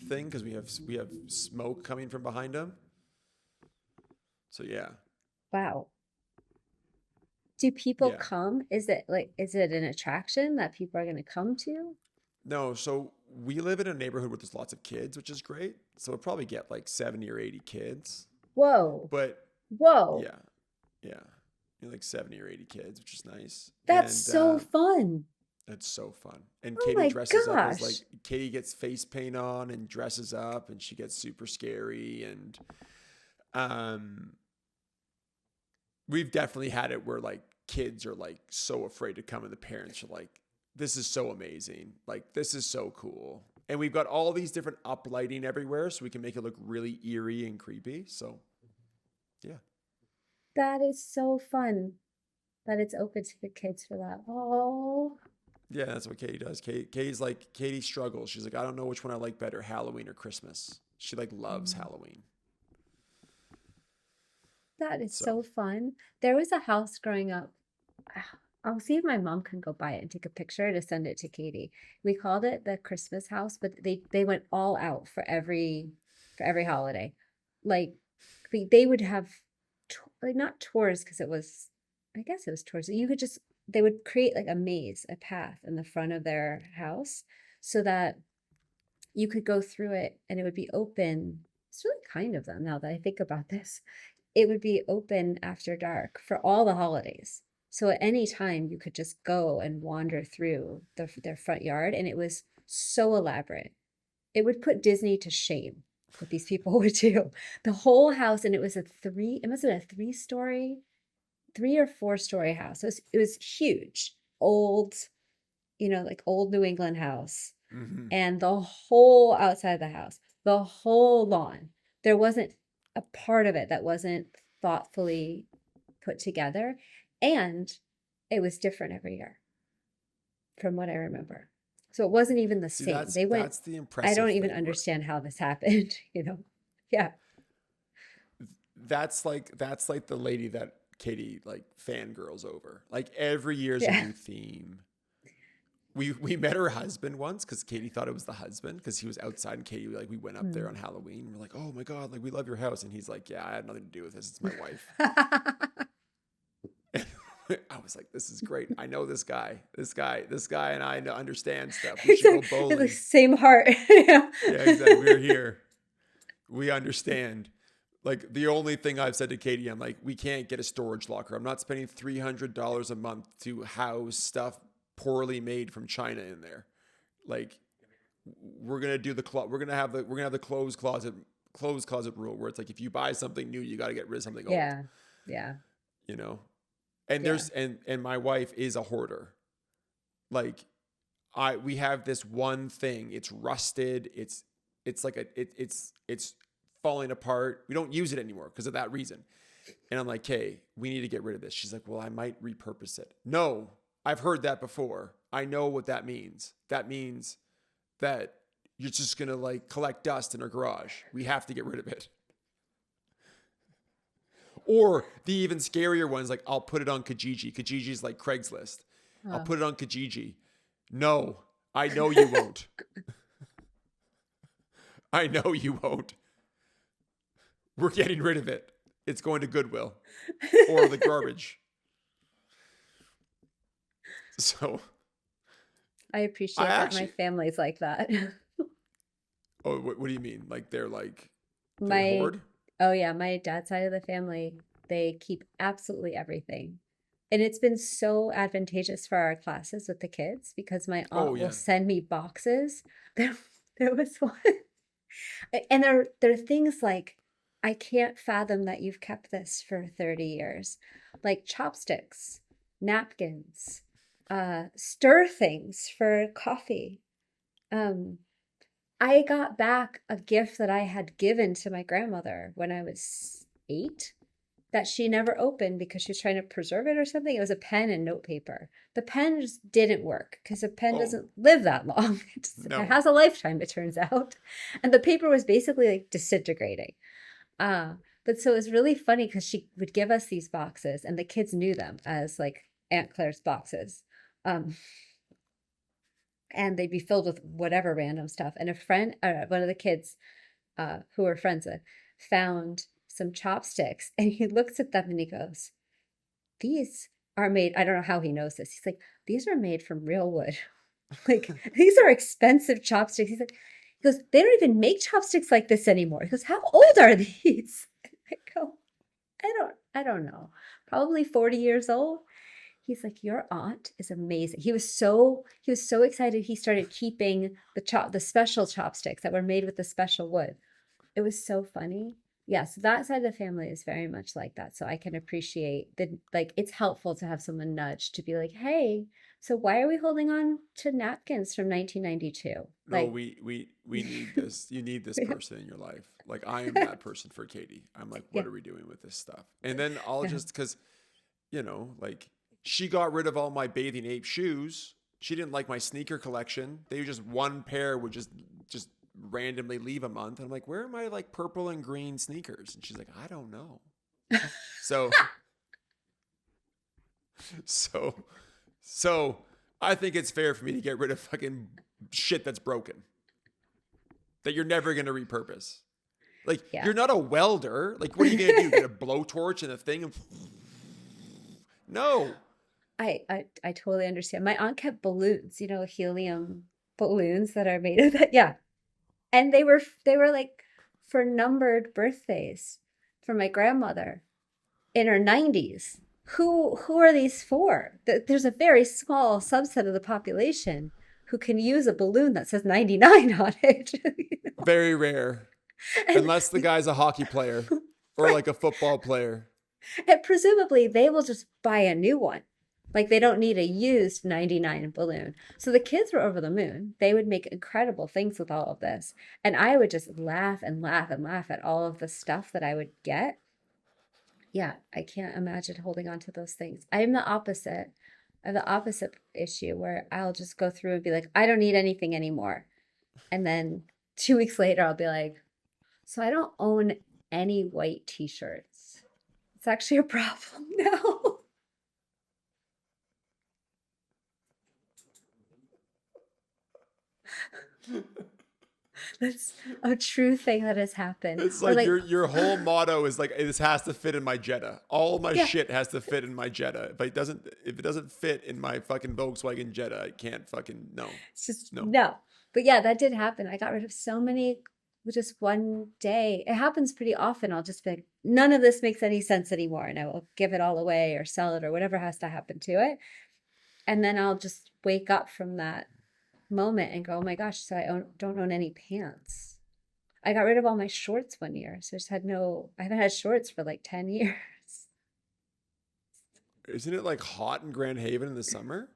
thing because we have smoke coming from behind him. So yeah. Wow. Do people come? Is it an attraction that people are going to come to? No, so we live in a neighborhood where there's lots of kids, which is great. So we'll probably get like 70 or 80 kids. Whoa. But whoa. Yeah. Like 70 or 80 kids, which is nice. That's so fun. It's so fun. And Oh Katie dresses up as gosh. Katie gets face paint on and dresses up and she gets super scary. And we've definitely had it where like kids are like so afraid to come and the parents are like, this is so amazing. Like, this is so cool. And we've got all these different uplighting everywhere so we can make it look really eerie and creepy. So, yeah. That is so fun that it's open to the kids for that. Oh. Yeah, that's what Katie does. Katie struggles. She's like, I don't know which one I like better, Halloween or Christmas. She like loves Halloween. That is so fun. There was a house growing up. I'll see if my mom can go buy it and take a picture to send it to Katie. We called it the Christmas house, but they went all out for every holiday. Like they would have like not tours because I guess it was tours. They would create like a maze, a path in the front of their house so that you could go through it and it would be open. It's really kind of them now that I think about this. It would be open after dark for all the holidays. So at any time you could just go and wander through their front yard. And it was so elaborate. It would put Disney to shame what these people would do. The whole house, and it must have been a 3 or 4 story house. It was huge, old, like old New England house. Mm-hmm. And the whole outside of the house, the whole lawn, there wasn't a part of it that wasn't thoughtfully put together. And it was different every year from what I remember. So it wasn't even the same. That's the impressive I don't even thing, understand how this happened, Yeah. That's like the lady that Katie like fangirls over. Like every year's a new theme. We met her husband once because Katie thought it was the husband because he was outside and Katie we went up there on Halloween. We're like, oh my God, like we love your house. And he's like, yeah, I had nothing to do with this. It's my wife. I was like, this is great. I know this guy, and I understand stuff. We should go bowling. The same heart. Yeah, exactly. We're here. We understand. Like the only thing I've said to Katie, I'm like, we can't get a storage locker. I'm not spending $300 a month to house stuff poorly made from China in there. Like, we're gonna do we're gonna have the clothes closet rule where it's like if you buy something new, you got to get rid of something old. Yeah. And there's and my wife is a hoarder. Like we have this one thing. It's rusted. It's falling apart. We don't use it anymore because of that reason. And I'm like, hey, we need to get rid of this. She's like, well, I might repurpose it. No, I've heard that before. I know what that means. That means that you're just gonna like collect dust in our garage. We have to get rid of it. Or the even scarier ones, like I'll put it on Kijiji. Kijiji's like Craigslist. Oh. I'll put it on Kijiji. No, I know you won't. I know you won't. We're getting rid of it. It's going to Goodwill or the garbage. So I appreciate that my family's like that. Oh, what do you mean? Like they're like they hoard? Oh yeah, my dad's side of the family, they keep absolutely everything. And it's been so advantageous for our classes with the kids because my Oh aunt will yeah. send me boxes. There, there was one, and there are things like, I can't fathom that you've kept this for 30 years, like chopsticks, napkins, stir things for coffee. Um, I got back a gift that I had given to my grandmother when I was 8 that she never opened because she was trying to preserve it or something. It was a pen and notepaper. The pen just didn't work because a pen Oh doesn't live that long. It no. has a lifetime, it turns out. And the paper was basically like disintegrating. Uh, but so it was really funny because she would give us these boxes and the kids knew them as like Aunt Claire's boxes. Um, and they'd be filled with whatever random stuff. And a friend, one of the kids who we're friends with, found some chopsticks and he looks at them and he goes, "These are made," I don't know how he knows this. He's like, "These are made from real wood." Like, these are expensive chopsticks. He goes, "They don't even make chopsticks like this anymore." He goes, "How old are these?" I go, I don't know. Probably 40 years old. He's like, "Your aunt is amazing." He was so excited. He started keeping the special chopsticks that were made with the special wood. It was so funny. Yeah, so that side of the family is very much like that. So I can appreciate that, like, it's helpful to have someone nudge to be like, "Hey, so why are we holding on to napkins from 1992?" No, Like, we need this. You need this person in your life. Like I am that person for Katie. I'm like, yeah, what are we doing with this stuff? And then I'll yeah. just because, like she got rid of all my bathing ape shoes. She didn't like my sneaker collection. They just one pair would just randomly leave a month. And I'm like, where are my like purple and green sneakers? And she's like, I don't know. So so so I think it's fair for me to get rid of fucking shit that's broken that you're never gonna repurpose. Like Yeah. you're not a welder. Like what are you gonna do? Get a blowtorch and a thing? And no. I totally understand. My aunt kept balloons, helium balloons that are made of that. Yeah. And they were like for numbered birthdays for my grandmother in her 90s. Who are these for? There's a very small subset of the population who can use a balloon that says 99 on it. Very rare. And Unless the guy's a hockey player or right. like a football player. And presumably they will just buy a new one. Like they don't need a used 99 balloon. So the kids were over the moon. They would make incredible things with all of this. And I would just laugh and laugh and laugh at all of the stuff that I would get. Yeah, I can't imagine holding on to those things. I'm the opposite. I have the opposite issue where I'll just go through and be like, I don't need anything anymore. And then 2 weeks later, I'll be like, so I don't own any white t-shirts. It's actually a problem now. That's a true thing that has happened. It's Or like like, your whole motto is like this has to fit in my Jetta. All my yeah, shit has to fit in my Jetta. If it doesn't fit in my fucking Volkswagen Jetta, I can't fucking no. it's just No. no. But yeah, that did happen. I got rid of so many with just one day. It happens pretty often. I'll just be like, none of this makes any sense anymore. And I will give it all away or sell it or whatever has to happen to it. And then I'll just wake up from that moment and go, oh my gosh, so don't own any pants. I got rid of all my shorts one year. So I just I haven't had shorts for like 10 years. Isn't it like hot in Grand Haven in the summer?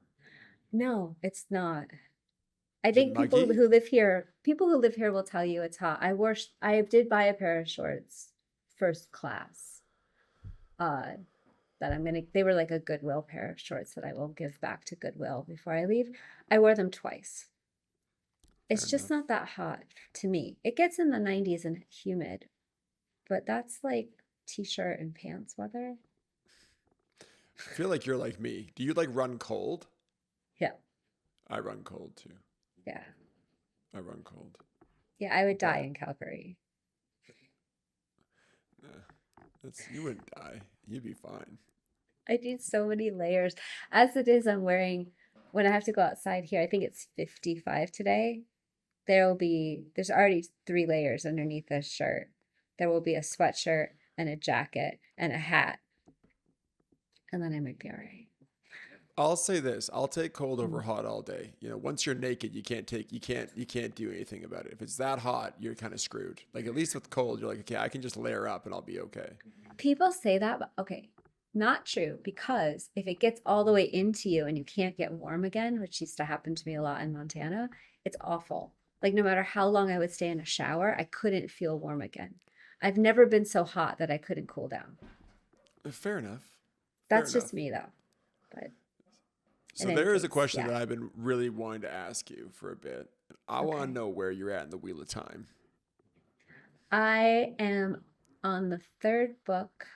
No, it's not. I Is it think muggy? people who live here will tell you it's hot. I did buy a pair of shorts first class. Uh, that they were like a Goodwill pair of shorts that I will give back to Goodwill before I leave. I wore them twice. Fair It's just enough. not that hot to me. It gets in the 90s and humid, but that's like t-shirt and pants weather. I feel like you're like me. Do you like run cold? Yeah, I run cold too. yeah, I run cold. yeah. I would die But in Calgary. you wouldn't die. You'd be fine. I need so many layers. As it is, I'm wearing when I have to go outside here. I think it's 55 today. There's already 3 layers underneath this shirt. there will be a sweatshirt and a jacket and a hat, and then I might be all right. I'll say this: I'll take cold over Mm. hot all day. You know, once you're naked, you can't do anything about it. If it's that hot, you're kind of screwed. Like at least with cold, you're like, okay, I can just layer up and I'll be okay. People say that, but okay, not true, because if it gets all the way into you and you can't get warm again, which used to happen to me a lot in Montana, it's awful. Like no matter how long I would stay in a shower, I couldn't feel warm again. I've never been so hot that I couldn't cool down. Fair enough. Fair That's enough. just me though. But in So any there is a case, question yeah. that I've been really wanting to ask you for a bit. I want to Okay. know where you're at in the Wheel of Time. I am on the third book,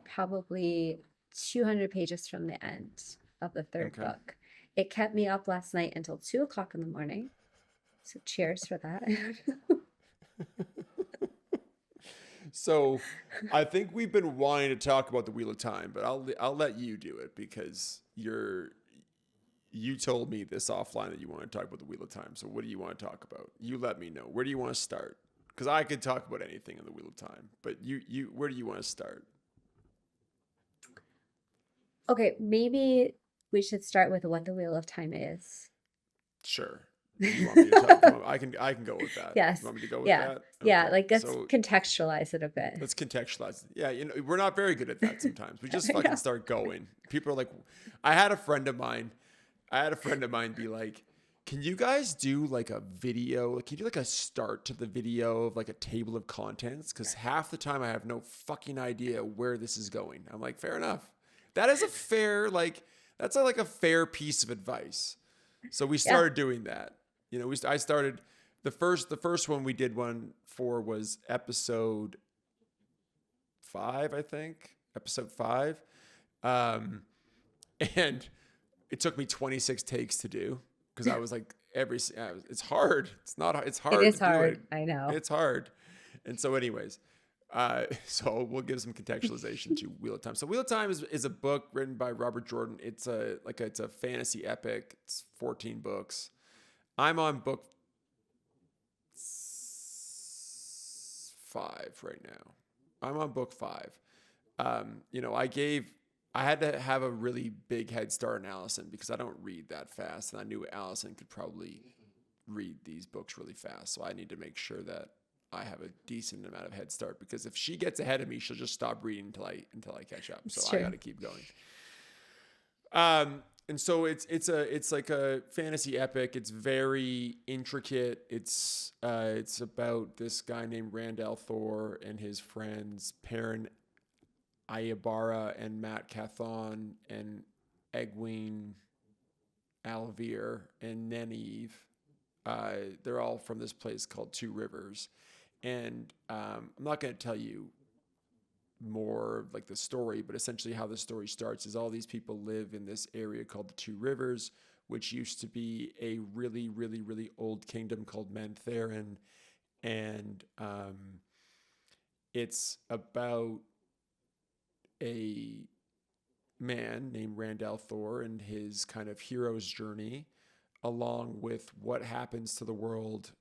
probably 200 pages from the end of the third Okay. book. It kept me up last night until 2 o'clock in the morning. So cheers for that. So I think we've been wanting to talk about the Wheel of Time, but I'll let you do it because you told me this offline that you want to talk about the Wheel of Time. So what do you want to talk about? You let me know. Where do you want to start? Because I could talk about anything in the Wheel of Time, but you where do you want to start? Okay, maybe we should start with what the Wheel of Time is. Sure. You want me to talk? I can go with that. You Yes. want me to go with Yeah. that? Yeah. Okay. Like let's So contextualize it a bit. let's contextualize it. Yeah, we're not very good at that sometimes. We just I fucking know. start going. People are like, I had a friend of mine. Be like, can you guys do like a video? Can you do like a start to the video of like a table of contents? Because half the time I have no fucking idea where this is going. I'm like, fair enough. That is a fair, like, that's like a fair piece of advice. So we Yeah. started doing that. I started the first one we did one for was episode 5, I think. Episode 5. Um, and it took me 26 takes to do because I was like it's hard. It's It hard to is do it. hard. I know. It's hard. And so anyways, so we'll give some contextualization to Wheel of Time. So Wheel of Time is a book written by Robert Jordan. It's a fantasy epic. It's 14 books. I'm on book 5 right now. I'm on book 5. I had to have a really big head start on Allison because I don't read that fast, and I knew Allison could probably read these books really fast. So I need to make sure that I have a decent amount of head start because if she gets ahead of me, she'll just stop reading until I catch up. It's So I got true. to keep going. And so it's like a fantasy epic. It's very intricate. It's about this guy named Randall Thor and his friends Perrin Ayabara and Matt Cathon and Egwene Alvir and Neneve. They're all from this place called Two Rivers. And I'm not going to tell you more of like the story, but essentially how the story starts is all these people live in this area called the Two Rivers, which used to be a really, really, really old kingdom called Mantherin. And it's about a man named Randall Thor and his kind of hero's journey, along with what happens to the world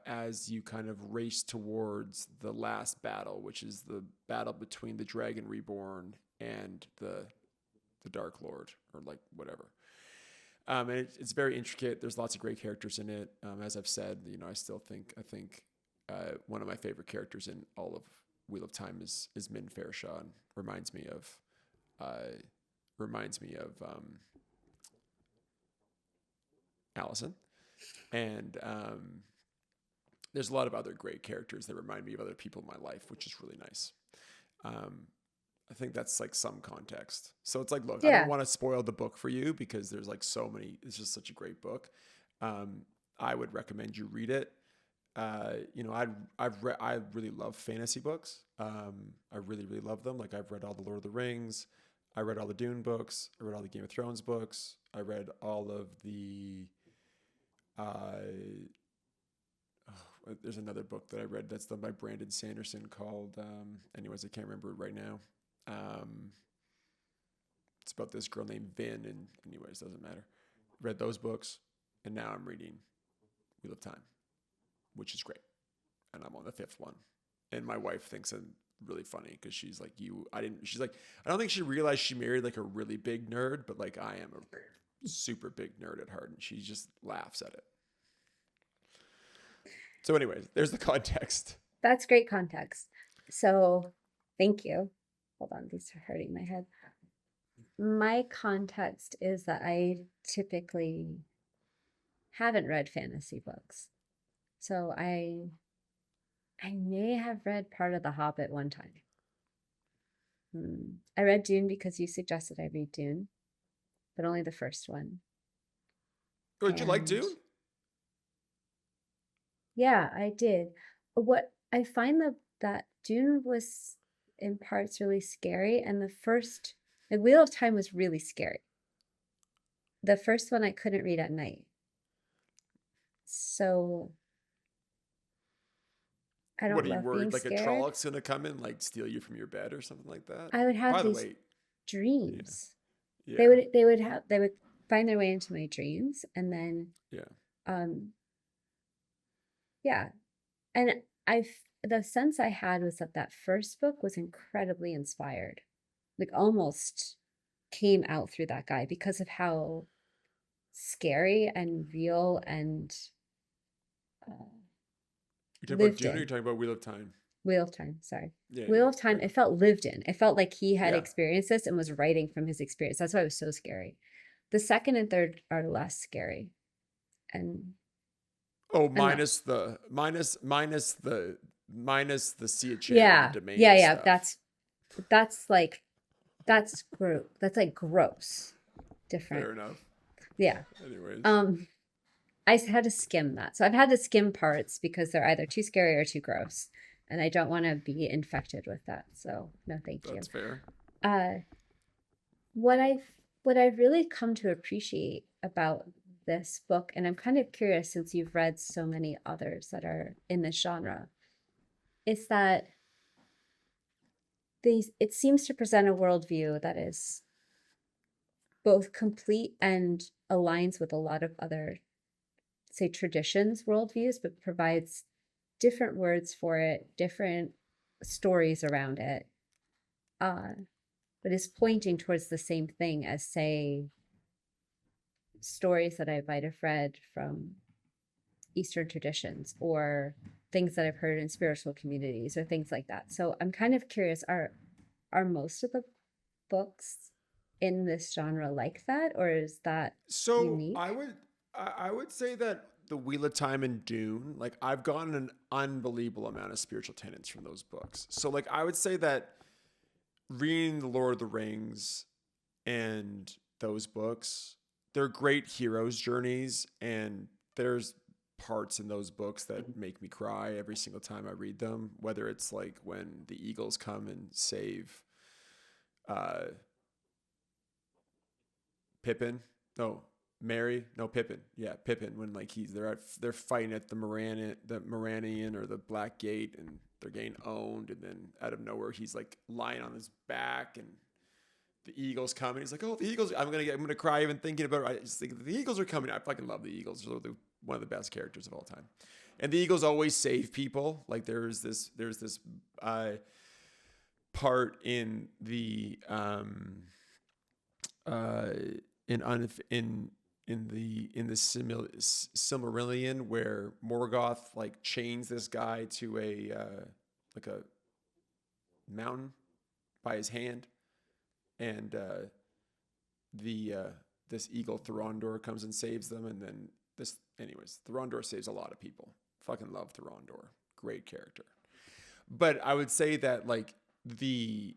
as you kind of race towards the last battle, which is the battle between the Dragon Reborn and the Dark Lord, or like whatever. And it's very intricate. There's lots of great characters in it. As I've said, I think one of my favorite characters in all of Wheel of Time is Min Fairshah. And uh, reminds me of Allison. And there's a lot of other great characters that remind me of other people in my life, which is really nice. I think that's like some context. So it's like, look, I don't Yeah. want to spoil the book for you because there's like so many. It's just such a great book. I would recommend you read it. I really love fantasy books. I really, really love them. Like I've read all the Lord of the Rings. I read all the Dune books. I read all the Game of Thrones books. I read all of the. There's another book that I read that's done by Brandon Sanderson called. Anyways, I can't remember it right now. It's about this girl named Vin, and anyways, doesn't matter. Read those books, and now I'm reading Wheel of Time, which is great, and I'm on the 5th one. And my wife thinks I'm really funny because she's like, she's like, I don't think she realized she married like a really big nerd, but like I am a super big nerd at heart. And she just laughs at it. So, anyways, there's the context. That's great context. So, thank you. Hold on, these are hurting my head. My context is that I typically haven't read fantasy books. So I may have read part of The Hobbit one time. I read Dune because you suggested I read Dune, but only the first one. Would you like And Dune? yeah, I did. What I find that Dune was in parts really scary, and the Wheel of Time was really scary. The first one I couldn't read at night. So I What don't are you love being worried? Like a scared. Trollocs gonna come in, like steal you from your bed or something like that? I would have By the these way, yeah, dreams. yeah, They would find their way into my dreams, and then yeah. um yeah. And I the sense I had was that that first book was incredibly inspired. Like almost came out through that guy because of how scary and real and uh, You talking about lived Dune or you in. talking about Wheel of Time? Wheel of Time, sorry. Yeah, yeah, Wheel of fair Time, it enough. felt lived in. It felt like he had Yeah. experienced this and was writing from his experience. That's why it was so scary. The second and third are less scary. And Oh, and the minus the Sea of Channy, the yeah, domain stuff. that's like that's gross. That's like gross. Different. Fair enough. Yeah. Anyways, Um I had to skim that. So I've had to skim parts because they're either too scary or too gross. And I don't want to be infected with that. So no, thank you. that's fair. Uh, what I've really come to appreciate about this book, and I'm kind of curious since you've read so many others that are in this genre, is that it seems to present a worldview that is both complete and aligns with a lot of other, say, traditions worldviews, but provides different words for it, different stories around it, uh, but is pointing towards the same thing as, say, stories that I might have read from Eastern traditions or things that I've heard in spiritual communities or things like that. So I'm kind of curious, are most of the books in this genre like that, or is that So unique? I would say that the Wheel of Time and Dune, like I've gotten an unbelievable amount of spiritual tenets from those books. So like I would say that reading the Lord of the Rings and those books, they're great heroes' journeys, and there's parts in those books that make me cry every single time I read them. Whether it's like when the Eagles come and save uh, Pippin, no, Mary, no Pippin, yeah, Pippin. When like they're fighting at the Moranian or the Black Gate, and they're getting owned, and then out of nowhere he's like lying on his back and the Eagles coming. He's like, "Oh, the Eagles! I'm gonna cry even thinking about it." I just think the Eagles are coming. I fucking love the Eagles. They're one of the best characters of all time. And the Eagles always save people. Like there's this uh, part in the uh, in the Silmarillion where Morgoth like chains this guy to a like a mountain by his hand, and the this eagle Thorondor comes and saves them, and then Thorondor saves a lot of people. Fucking love Thorondor, great character. But I would say that the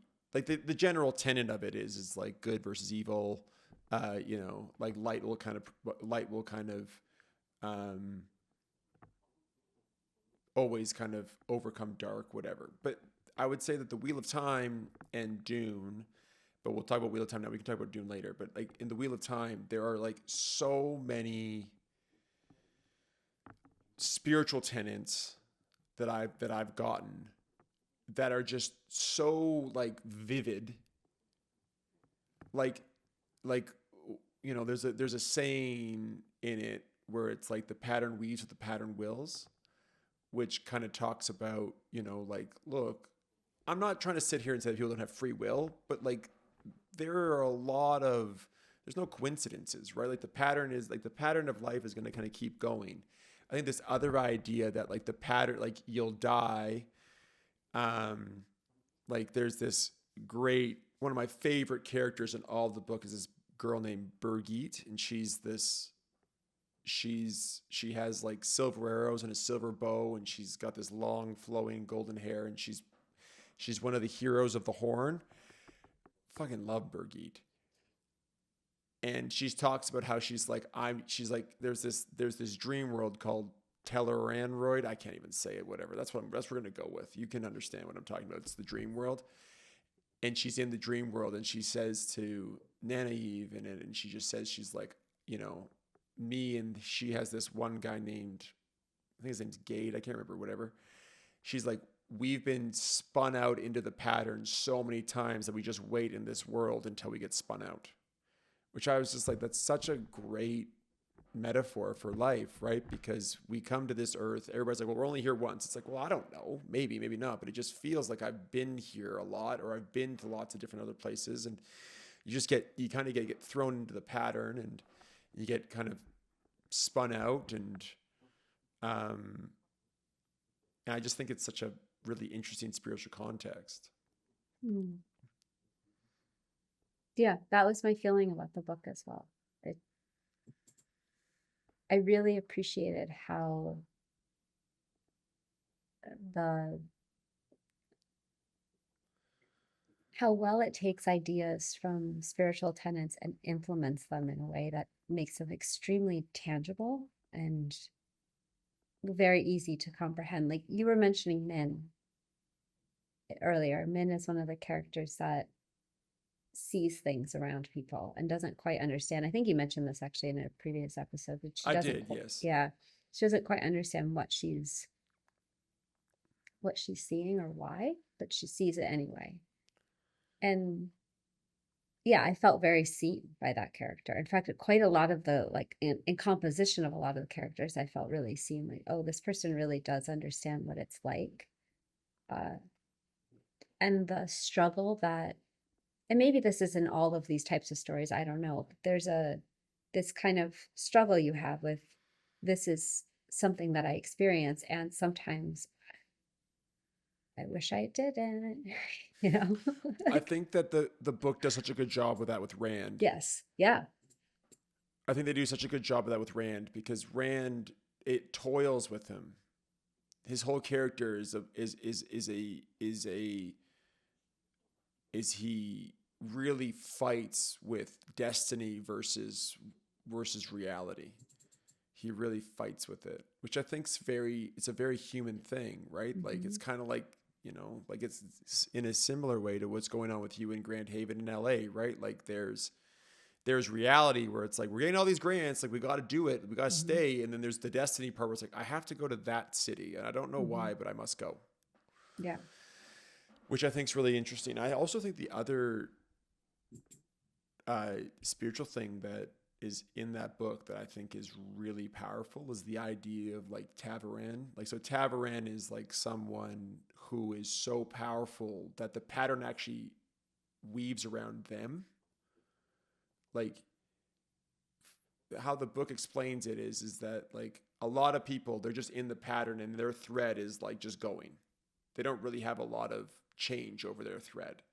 general tenet of it is like good versus evil. Like light will kind of um, always kind of overcome dark, whatever. But I would say that the Wheel of Time and Dune, but we'll talk about Wheel of Time now. We can talk about Dune later. But like in the Wheel of Time, there are like so many spiritual tenets that I've gotten that are just so like vivid. Like like there's a saying in it where it's like the pattern weaves what the pattern wills. which kind of talks about, like, look, I'm not trying to sit here and say that people don't have free will, but like there are a lot of, there's no coincidences, right? Like the pattern of life is going to kind of keep going. I think this other idea that like the pattern, like you'll die, um, like there's this great, one of my favorite characters in all of the book is this girl named Birgit, and she has like silver arrows and a silver bow, and she's got this long flowing golden hair, and she's one of the heroes of the Horn. Fucking love Birgit. And she talks about how she's like there's this dream world called Tellerandroid. I can't even say it, whatever. That's what we're gonna go with. You can understand what I'm talking about. It's the dream world. And she's in the dream world, and she says to Nanaeve in it, and she just says, she's like, me, and she has this one guy named, I think his name's Gade, I can't remember, whatever. She's like, we've been spun out into the pattern so many times that we just wait in this world until we get spun out. Which I was just like, that's such a great metaphor for life, right? Because we come to this earth, everybody's like, well, we're only here once. It's like, well, I don't know, maybe not, but it just feels like I've been here a lot, or I've been to lots of different other places, and you kind of get thrown into the pattern, and you get kind of spun out, um, and I just think it's such a really interesting spiritual context. Mm. Yeah, that was my feeling about the book as well. I really appreciated how well it takes ideas from spiritual tenets and implements them in a way that makes them extremely tangible and very easy to comprehend. Like you were mentioning Min earlier. Min is one of the characters that sees things around people and doesn't quite understand. I think you mentioned this actually in a previous episode, but she doesn't. I did, yes. Yeah, she doesn't quite understand what she's seeing or why, but she sees it anyway. And yeah, I felt very seen by that character. In fact, quite a lot of the, like in composition of a lot of the characters, I felt really seen, like, oh, this person really does understand what it's like. And the struggle that, and maybe this is in all of these types of stories, I don't know, but there's this kind of struggle you have with, this is something that I experience, and sometimes I wish I didn't, I think that the book does such a good job with that with Rand. Yes. Yeah. I think they do such a good job of that with Rand, because Rand, it toils with him. His whole character is he really fights with destiny versus reality. He really fights with it, which I think it's a very human thing, right? Mm-hmm. Like it's kind of like, like it's in a similar way to what's going on with you in Grand Haven in LA, right? Like there's reality where it's like, we're getting all these grants, like we got to do it, we got to stay. And then there's the destiny part where it's like, I have to go to that city and I don't know why, but I must go. Yeah. Which I think is really interesting. I also think the other spiritual thing that is in that book that I think is really powerful is the idea of like Tavaran. Like, so Tavaran is like someone who is so powerful that the pattern actually weaves around them. Like how the book explains it is that like a lot of people, they're just in the pattern and their thread is like just going. They don't really have a lot of change over their thread.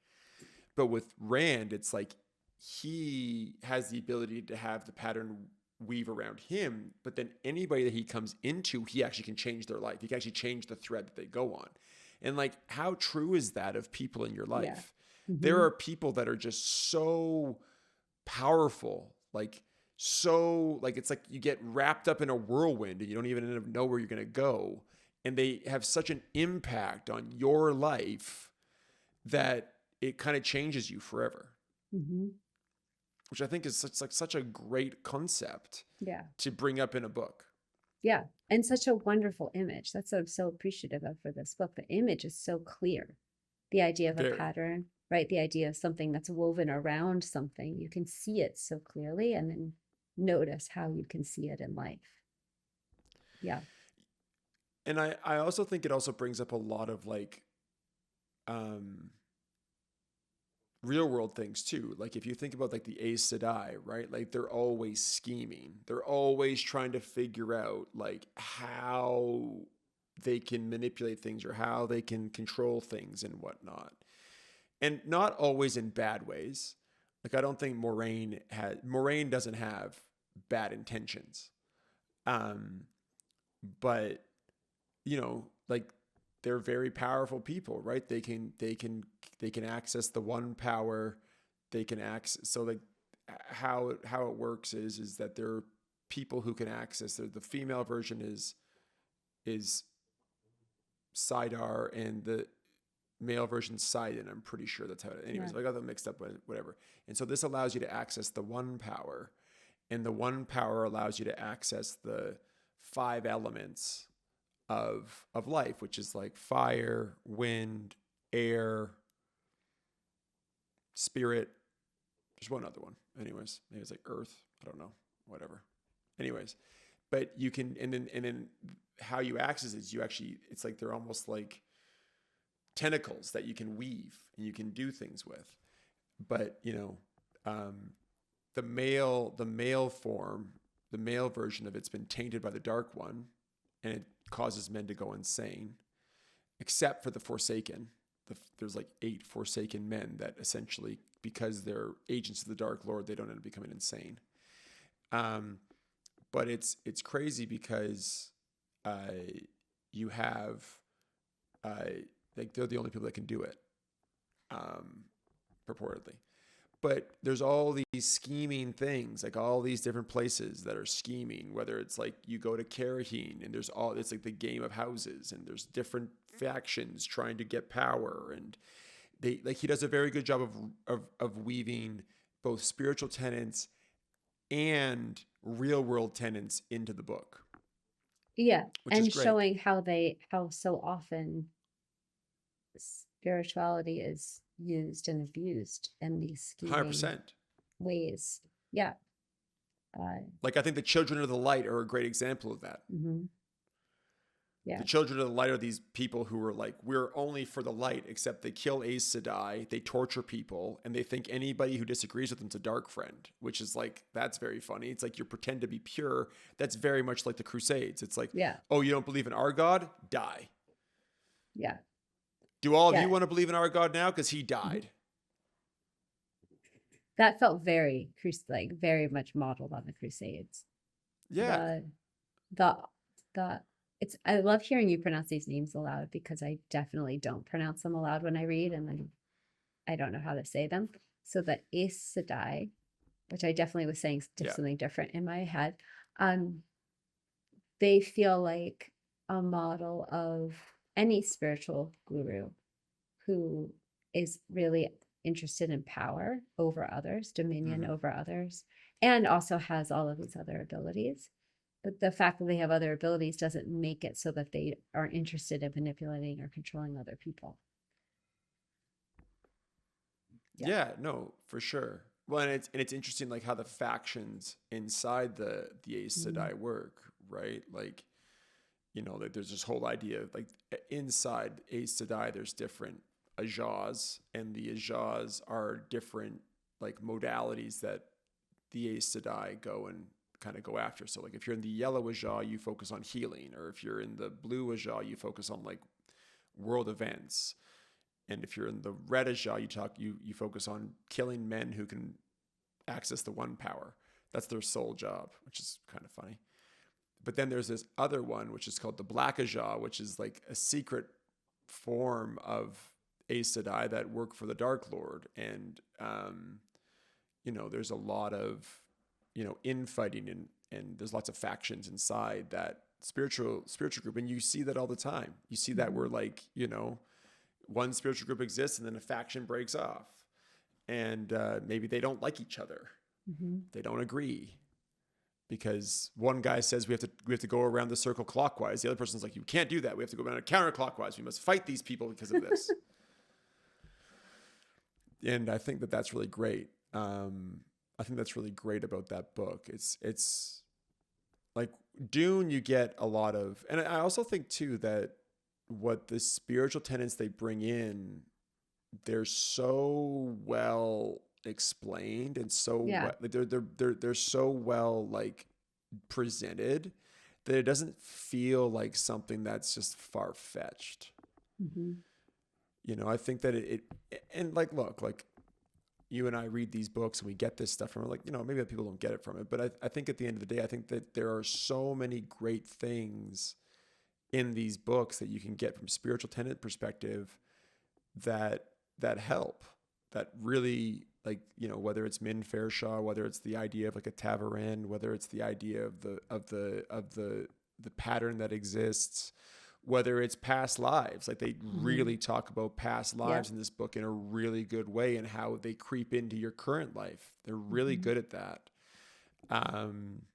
But with Rand, it's like he has the ability to have the pattern weave around him, but then anybody that he comes into, he actually can change their life. He can actually change the thread that they go on. And like, how true is that of people in your life? Yeah. Mm-hmm. There are people that are just so powerful, like so, like it's like you get wrapped up in a whirlwind and you don't even know where you're going to go. And they have such an impact on your life that it kind of changes you forever. Mm-hmm. Which I think is such a great concept to bring up in a book. Yeah. And such a wonderful image. That's what I'm so appreciative of for this book. The image is so clear. The idea of a pattern, right? The idea of something that's woven around something. You can see it so clearly, and then notice how you can see it in life. Yeah. And I also think it also brings up a lot of like um real world things too. Like if you think about like the Aes Sedai, right? Like they're always scheming. They're always trying to figure out like how they can manipulate things or how they can control things and whatnot. And not always in bad ways. Like I don't think Moraine doesn't have bad intentions. Um, but like they're very powerful people, right? They can access the one power. They can access, so like how it works is that there are people who can access. The female version is Sidar and the male version Sidon. I'm pretty sure that's how it. Yeah. Anyways, I got them mixed up with whatever. And so this allows you to access the one power, and the one power allows you to access the five elements of life, which is like fire, wind, air, spirit. There's one other one. Anyways, maybe it's like earth. I don't know. Whatever. Anyways, but you can, and then how you access it is it's like they're almost like tentacles that you can weave and you can do things with. But the male form, the male version of it's been tainted by the dark one, and it causes men to go insane, except for the Forsaken. There's like 8 Forsaken men that essentially, because they're agents of the Dark Lord, they don't end up becoming insane. But it's crazy because you have like they're the only people that can do it, purportedly. But there's all these scheming things, like all these different places that are scheming, whether it's like you go to Karahine and it's like the game of houses and there's different factions trying to get power. And he does a very good job of weaving both spiritual tenets and real world tenets into the book. Yeah. Which And is great. showing how so often spirituality is used and abused in these scheming 100%. ways. Yeah. Like I think the Children of the Light are a great example of that. Mm-hmm. Yeah. The Children of the Light are these people who are like, we're only for the light, except they kill Aes Sedai, they torture people, and they think anybody who disagrees with them's a dark friend, which is like, that's very funny. It's like you pretend to be pure. That's very much like the Crusades. It's like, Yeah. oh, you don't believe in our God? Die. Yeah. Do all of Yeah. you want to believe in our God now? Because he died. That felt very much modeled on the Crusades. Yeah. The I love hearing you pronounce these names aloud because I definitely don't pronounce them aloud when I read, and then I don't know how to say them. So the Aes Sedai, which I definitely was saying something different in my head, they feel like a model of any spiritual guru who is really interested in power over others, dominion over others, and also has all of these other abilities. But the fact that they have other abilities doesn't make it so that they aren't interested in manipulating or controlling other people. Yeah, no, for sure. Well, and it's interesting like how the factions inside the Aes Sedai work, right? Like, like there's this whole idea of like inside Aes Sedai, there's different Ajahs, and the Ajahs are different like modalities that the Aes Sedai go and kind of go after. So like if you're in the yellow Ajah, you focus on healing, or if you're in the blue Ajah, you focus on like world events. And if you're in the red Ajah, you focus on killing men who can access the one power. That's their sole job, which is kind of funny. But then there's this other one, which is called the Black Ajah, which is like a secret form of Aes Sedai that work for the Dark Lord. And, there's a lot of, infighting and there's lots of factions inside that spiritual group. And you see that all the time. You see that where like, one spiritual group exists and then a faction breaks off. And maybe they don't like each other. They don't agree. Because one guy says we have to go around the circle clockwise. The other person's like, you can't do that. We have to go around it counterclockwise. We must fight these people because of this. And I think that that's really great. I think that's really great about that book. It's like Dune, you get a lot of, and I also think too that what the spiritual tenets they bring in, they're so well explained and so Yeah. well, like they're so well like presented that it doesn't feel like something that's just far fetched. Hmm. You know, I think that and like, look, like you and I read these books and we get this stuff from it, like, you know, maybe people don't get it from it, but I think at the end of the day, I think that there are so many great things in these books that you can get from spiritual tenet perspective that help, that really, like, you know, whether it's Min Fairshaw, whether it's the idea of like a Tavarin, whether it's the idea of the pattern that exists, whether it's past lives, like they Hmm. really talk about past Yep. lives in this book in a really good way and how they creep into your current life. They're really Hmm. good at that. Um,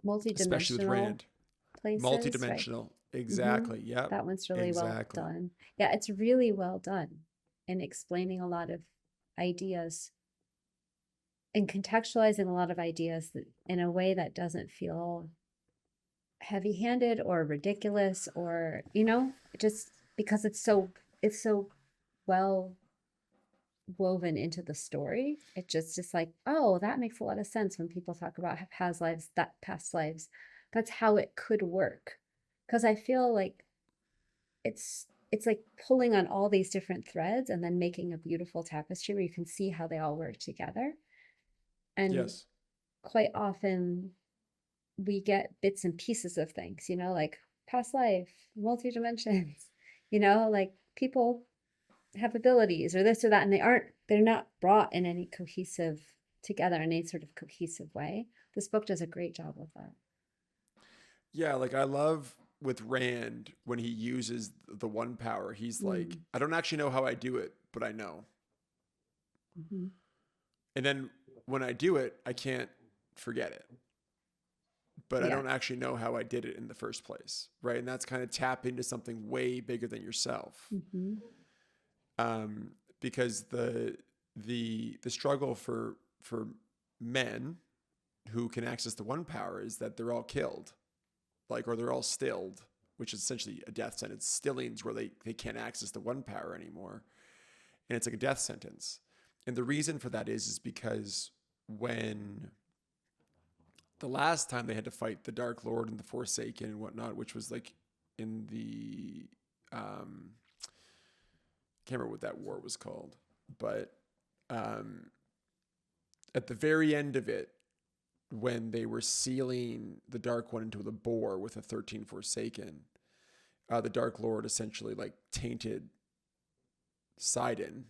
Especially with Multi-dimensional Rand. places, right? Multidimensional. Hmm. Exactly. Yep. That one's really well Exactly. done. Yeah, it's really well done in explaining a lot of ideas and contextualizing a lot of ideas that, in a way that doesn't feel heavy-handed or ridiculous, or just because it's so well woven into the story. It just like, oh, that makes a lot of sense when people talk about past lives. That's how it could work. Because I feel like it's like pulling on all these different threads and then making a beautiful tapestry where you can see how they all work together. And Yes. quite often we get bits and pieces of things, like past life, multi dimensions, like people have abilities or this or that, and they're not brought in any cohesive together in any sort of cohesive way. This book does a great job of that. Yeah, like I love with Rand when he uses the one power, he's like, Mm. I don't actually know how I do it, but I know. Hmm. And then when I do it, I can't forget it. But I Yeah. don't actually know how I did it in the first place, right? And that's kind of tap into something way bigger than yourself, Hmm. um, because the struggle for men who can access the one power is that they're all killed, like, or they're all stilled, which is essentially a death sentence. Stillings where they can't access the one power anymore, and it's like a death sentence. And the reason for that is because when the last time they had to fight the Dark Lord and the Forsaken and whatnot, which was like in the can't remember what that war was called, but um, at the very end of it, when they were sealing the Dark One into the bore with a 13 Forsaken, the Dark Lord essentially like tainted Sidon,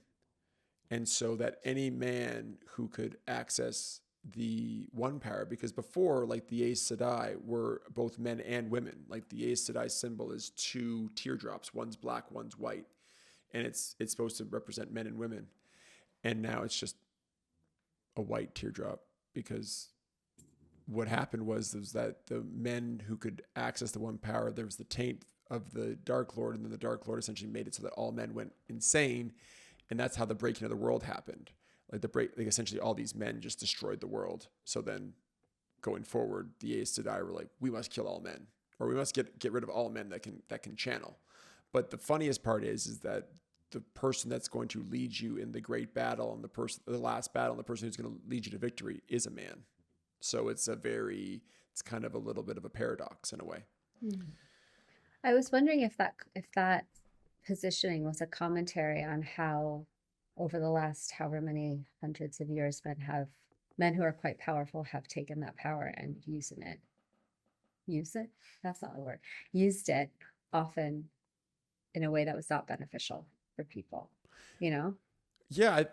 and so that any man who could access the one power, because before, like, the Aes Sedai were both men and women. Like the Aes Sedai symbol is two teardrops, one's black, one's white, and it's supposed to represent men and women. And now it's just a white teardrop, because what happened was that the men who could access the one power, there was the taint of the Dark Lord, and then the Dark Lord essentially made it so that all men went insane, and that's how the breaking of the world happened. Like essentially all these men just destroyed the world. So then going forward, the Aes Sedai were like, we must kill all men, or we must get rid of all men that can channel. But the funniest part is that the person that's going to lead you in the great battle and the last battle and the person who's going to lead you to victory is a man. So it's kind of a little bit of a paradox in a way. I was wondering if that positioning was a commentary on how, over the last however many hundreds of years, men who are quite powerful have taken that power and use it. That's not a word. Used it often in a way that was not beneficial for people. You know. Yeah,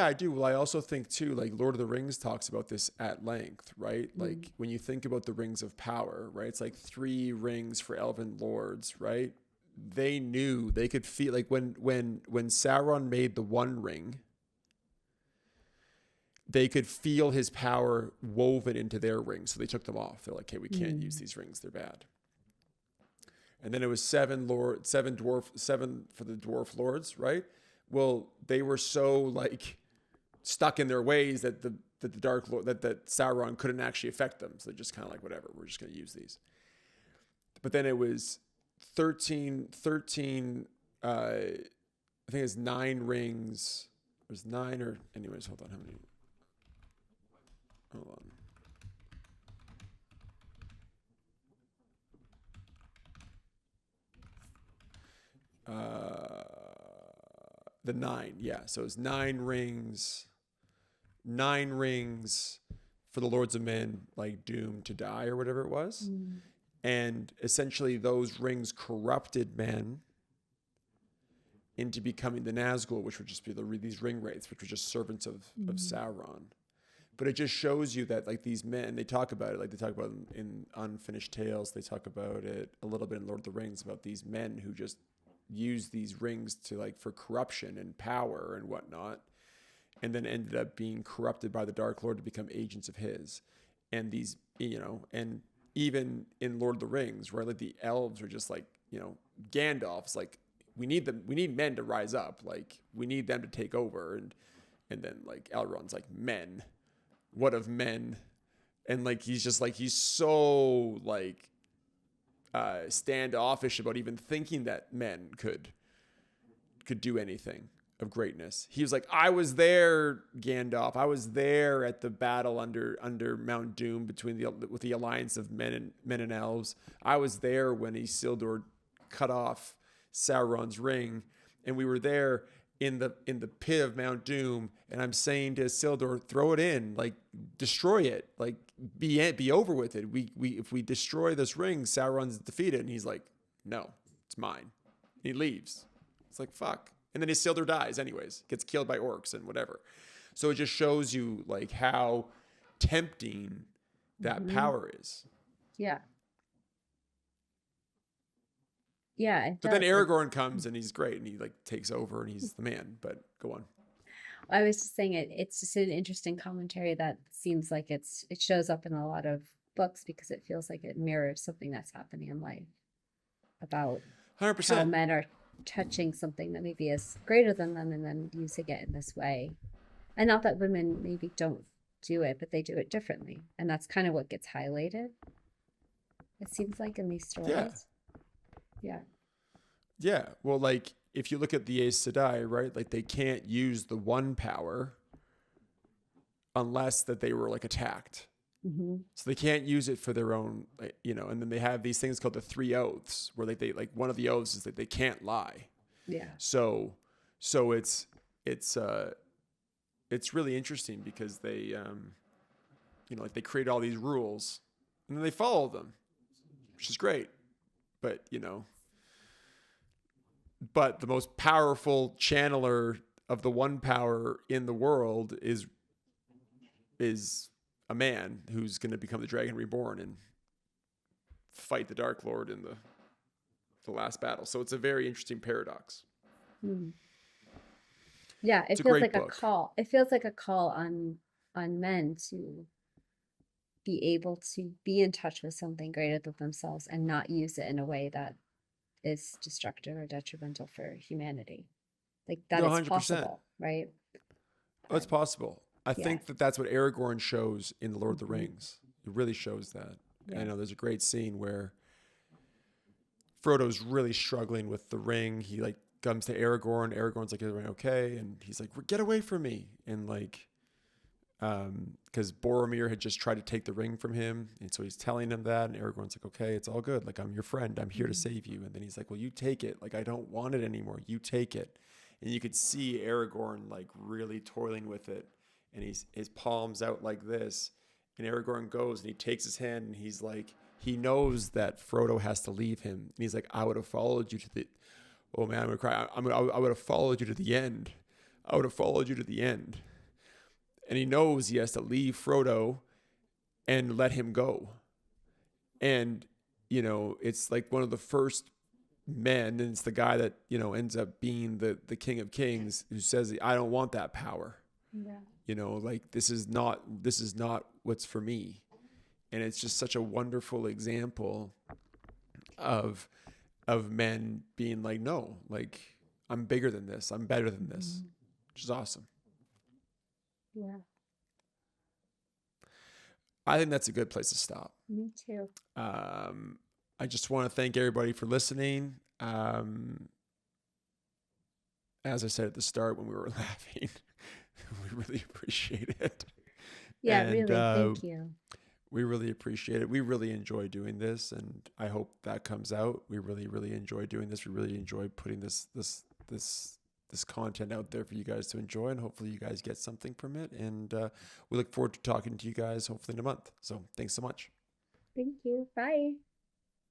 I do. Well, I also think too, like Lord of the Rings talks about this at length, right? Mm. Like when you think about the rings of power, right? It's like three rings for elven lords, right? They knew they could feel like when Sauron made the One Ring, they could feel his power woven into their rings, so they took them off. They're like, "Hey, we can't use Mm. these rings; they're bad." And then it was seven for the dwarf lords, right? Well, they were so like stuck in their ways that the Dark Lord, that Sauron couldn't actually affect them. So they're just kind of like, whatever, we're just going to use these. But then it was 13, I think it's 9 rings. It was 9 or, anyways, hold on. How many? Hold on. The 9, yeah. So it's 9 rings. 9 rings for the Lords of Men, like doomed to die or whatever it was. And essentially those rings corrupted men into becoming the Nazgul, which would just be these ring wraiths, which were just servants of Sauron. But it just shows you that like these men, they talk about it, like they talk about it in Unfinished Tales. They talk about it a little bit in Lord of the Rings about these men who just use these rings to like for corruption and power and whatnot, and then ended up being corrupted by the Dark Lord to become agents of his. And these, and even in Lord of the Rings, right, like the elves are just like, Gandalf's like, we need men to rise up, like we need them to take over, and then like Elrond's like, men, what of men? And like he's so like standoffish about even thinking that men could do anything of greatness. He was like, I was there, Gandalf. I was there at the battle under Mount Doom with the alliance of men and elves. I was there when Isildur cut off Sauron's ring, and we were there in the pit of Mount Doom. And I'm saying to Isildur, throw it in, like destroy it, like be over with it. We if we destroy this ring, Sauron's defeated. And he's like, no, it's mine. And he leaves. It's like, fuck. And then Isildur dies anyways, gets killed by orcs and whatever. So it just shows you like how tempting that power is. Yeah. Yeah. But then Aragorn comes and he's great and he like takes over and he's the man. But go on. I was just saying it's just an interesting commentary that seems like it shows up in a lot of books because it feels like it mirrors something that's happening in life about 100%. how men are touching something that maybe is greater than them and then using it in this way. And not that women maybe don't do it, but they do it differently. And that's kind of what gets highlighted, it seems like, in these stories. Yeah. Well, like if you look at the Aes Sedai, right, like they can't use the one power unless that they were like attacked. So they can't use it for their own, and then they have these things called the 3 oaths where they like one of the oaths is that they can't lie. Yeah. So it's really interesting because they, like they create all these rules and then they follow them, which is great. But, but the most powerful channeler of the one power in the world is a man who's going to become the Dragon Reborn and fight the Dark Lord in the last battle. So it's a very interesting paradox. Yeah, it feels like a call. It feels like a call on men to be able to be in touch with something greater than themselves and not use it in a way that is destructive or detrimental for humanity. Like that is possible, right? Oh, it's possible. I think that's what Aragorn shows in The Lord of the Rings. It really shows that. Yeah. I know there's a great scene where Frodo's really struggling with the ring. He like comes to Aragorn. Aragorn's like, everything okay? And he's like, get away from me. And like, because Boromir had just tried to take the ring from him. And so he's telling him that. And Aragorn's like, okay, it's all good. Like, I'm your friend. I'm here to save you. And then he's like, well, you take it. Like, I don't want it anymore. You take it. And you could see Aragorn like really toiling with it. And his palms out like this. And Aragorn goes and he takes his hand and he's like, he knows that Frodo has to leave him. And he's like, I would have followed you to the, oh man, I'm going to cry. I would have followed you to the end. I would have followed you to the end. And he knows he has to leave Frodo and let him go. And, it's like one of the first men, and it's the guy that, ends up being the King of Kings who says, I don't want that power. Yeah. Like this is not what's for me. And it's just such a wonderful example of men being like, no, like I'm bigger than this. I'm better than this, which is awesome. Yeah, I think that's a good place to stop. me too. I just want to thank everybody for listening. As I said at the start when we were laughing, we really appreciate it. Yeah, And really. Thank you. we really appreciate it. We really enjoy doing this, and I hope that comes out. We really, really enjoy doing this. We really enjoy putting this content out there for you guys to enjoy, and hopefully you guys get something from it. And we look forward to talking to you guys hopefully in a month. So thanks so much. Thank you. Bye.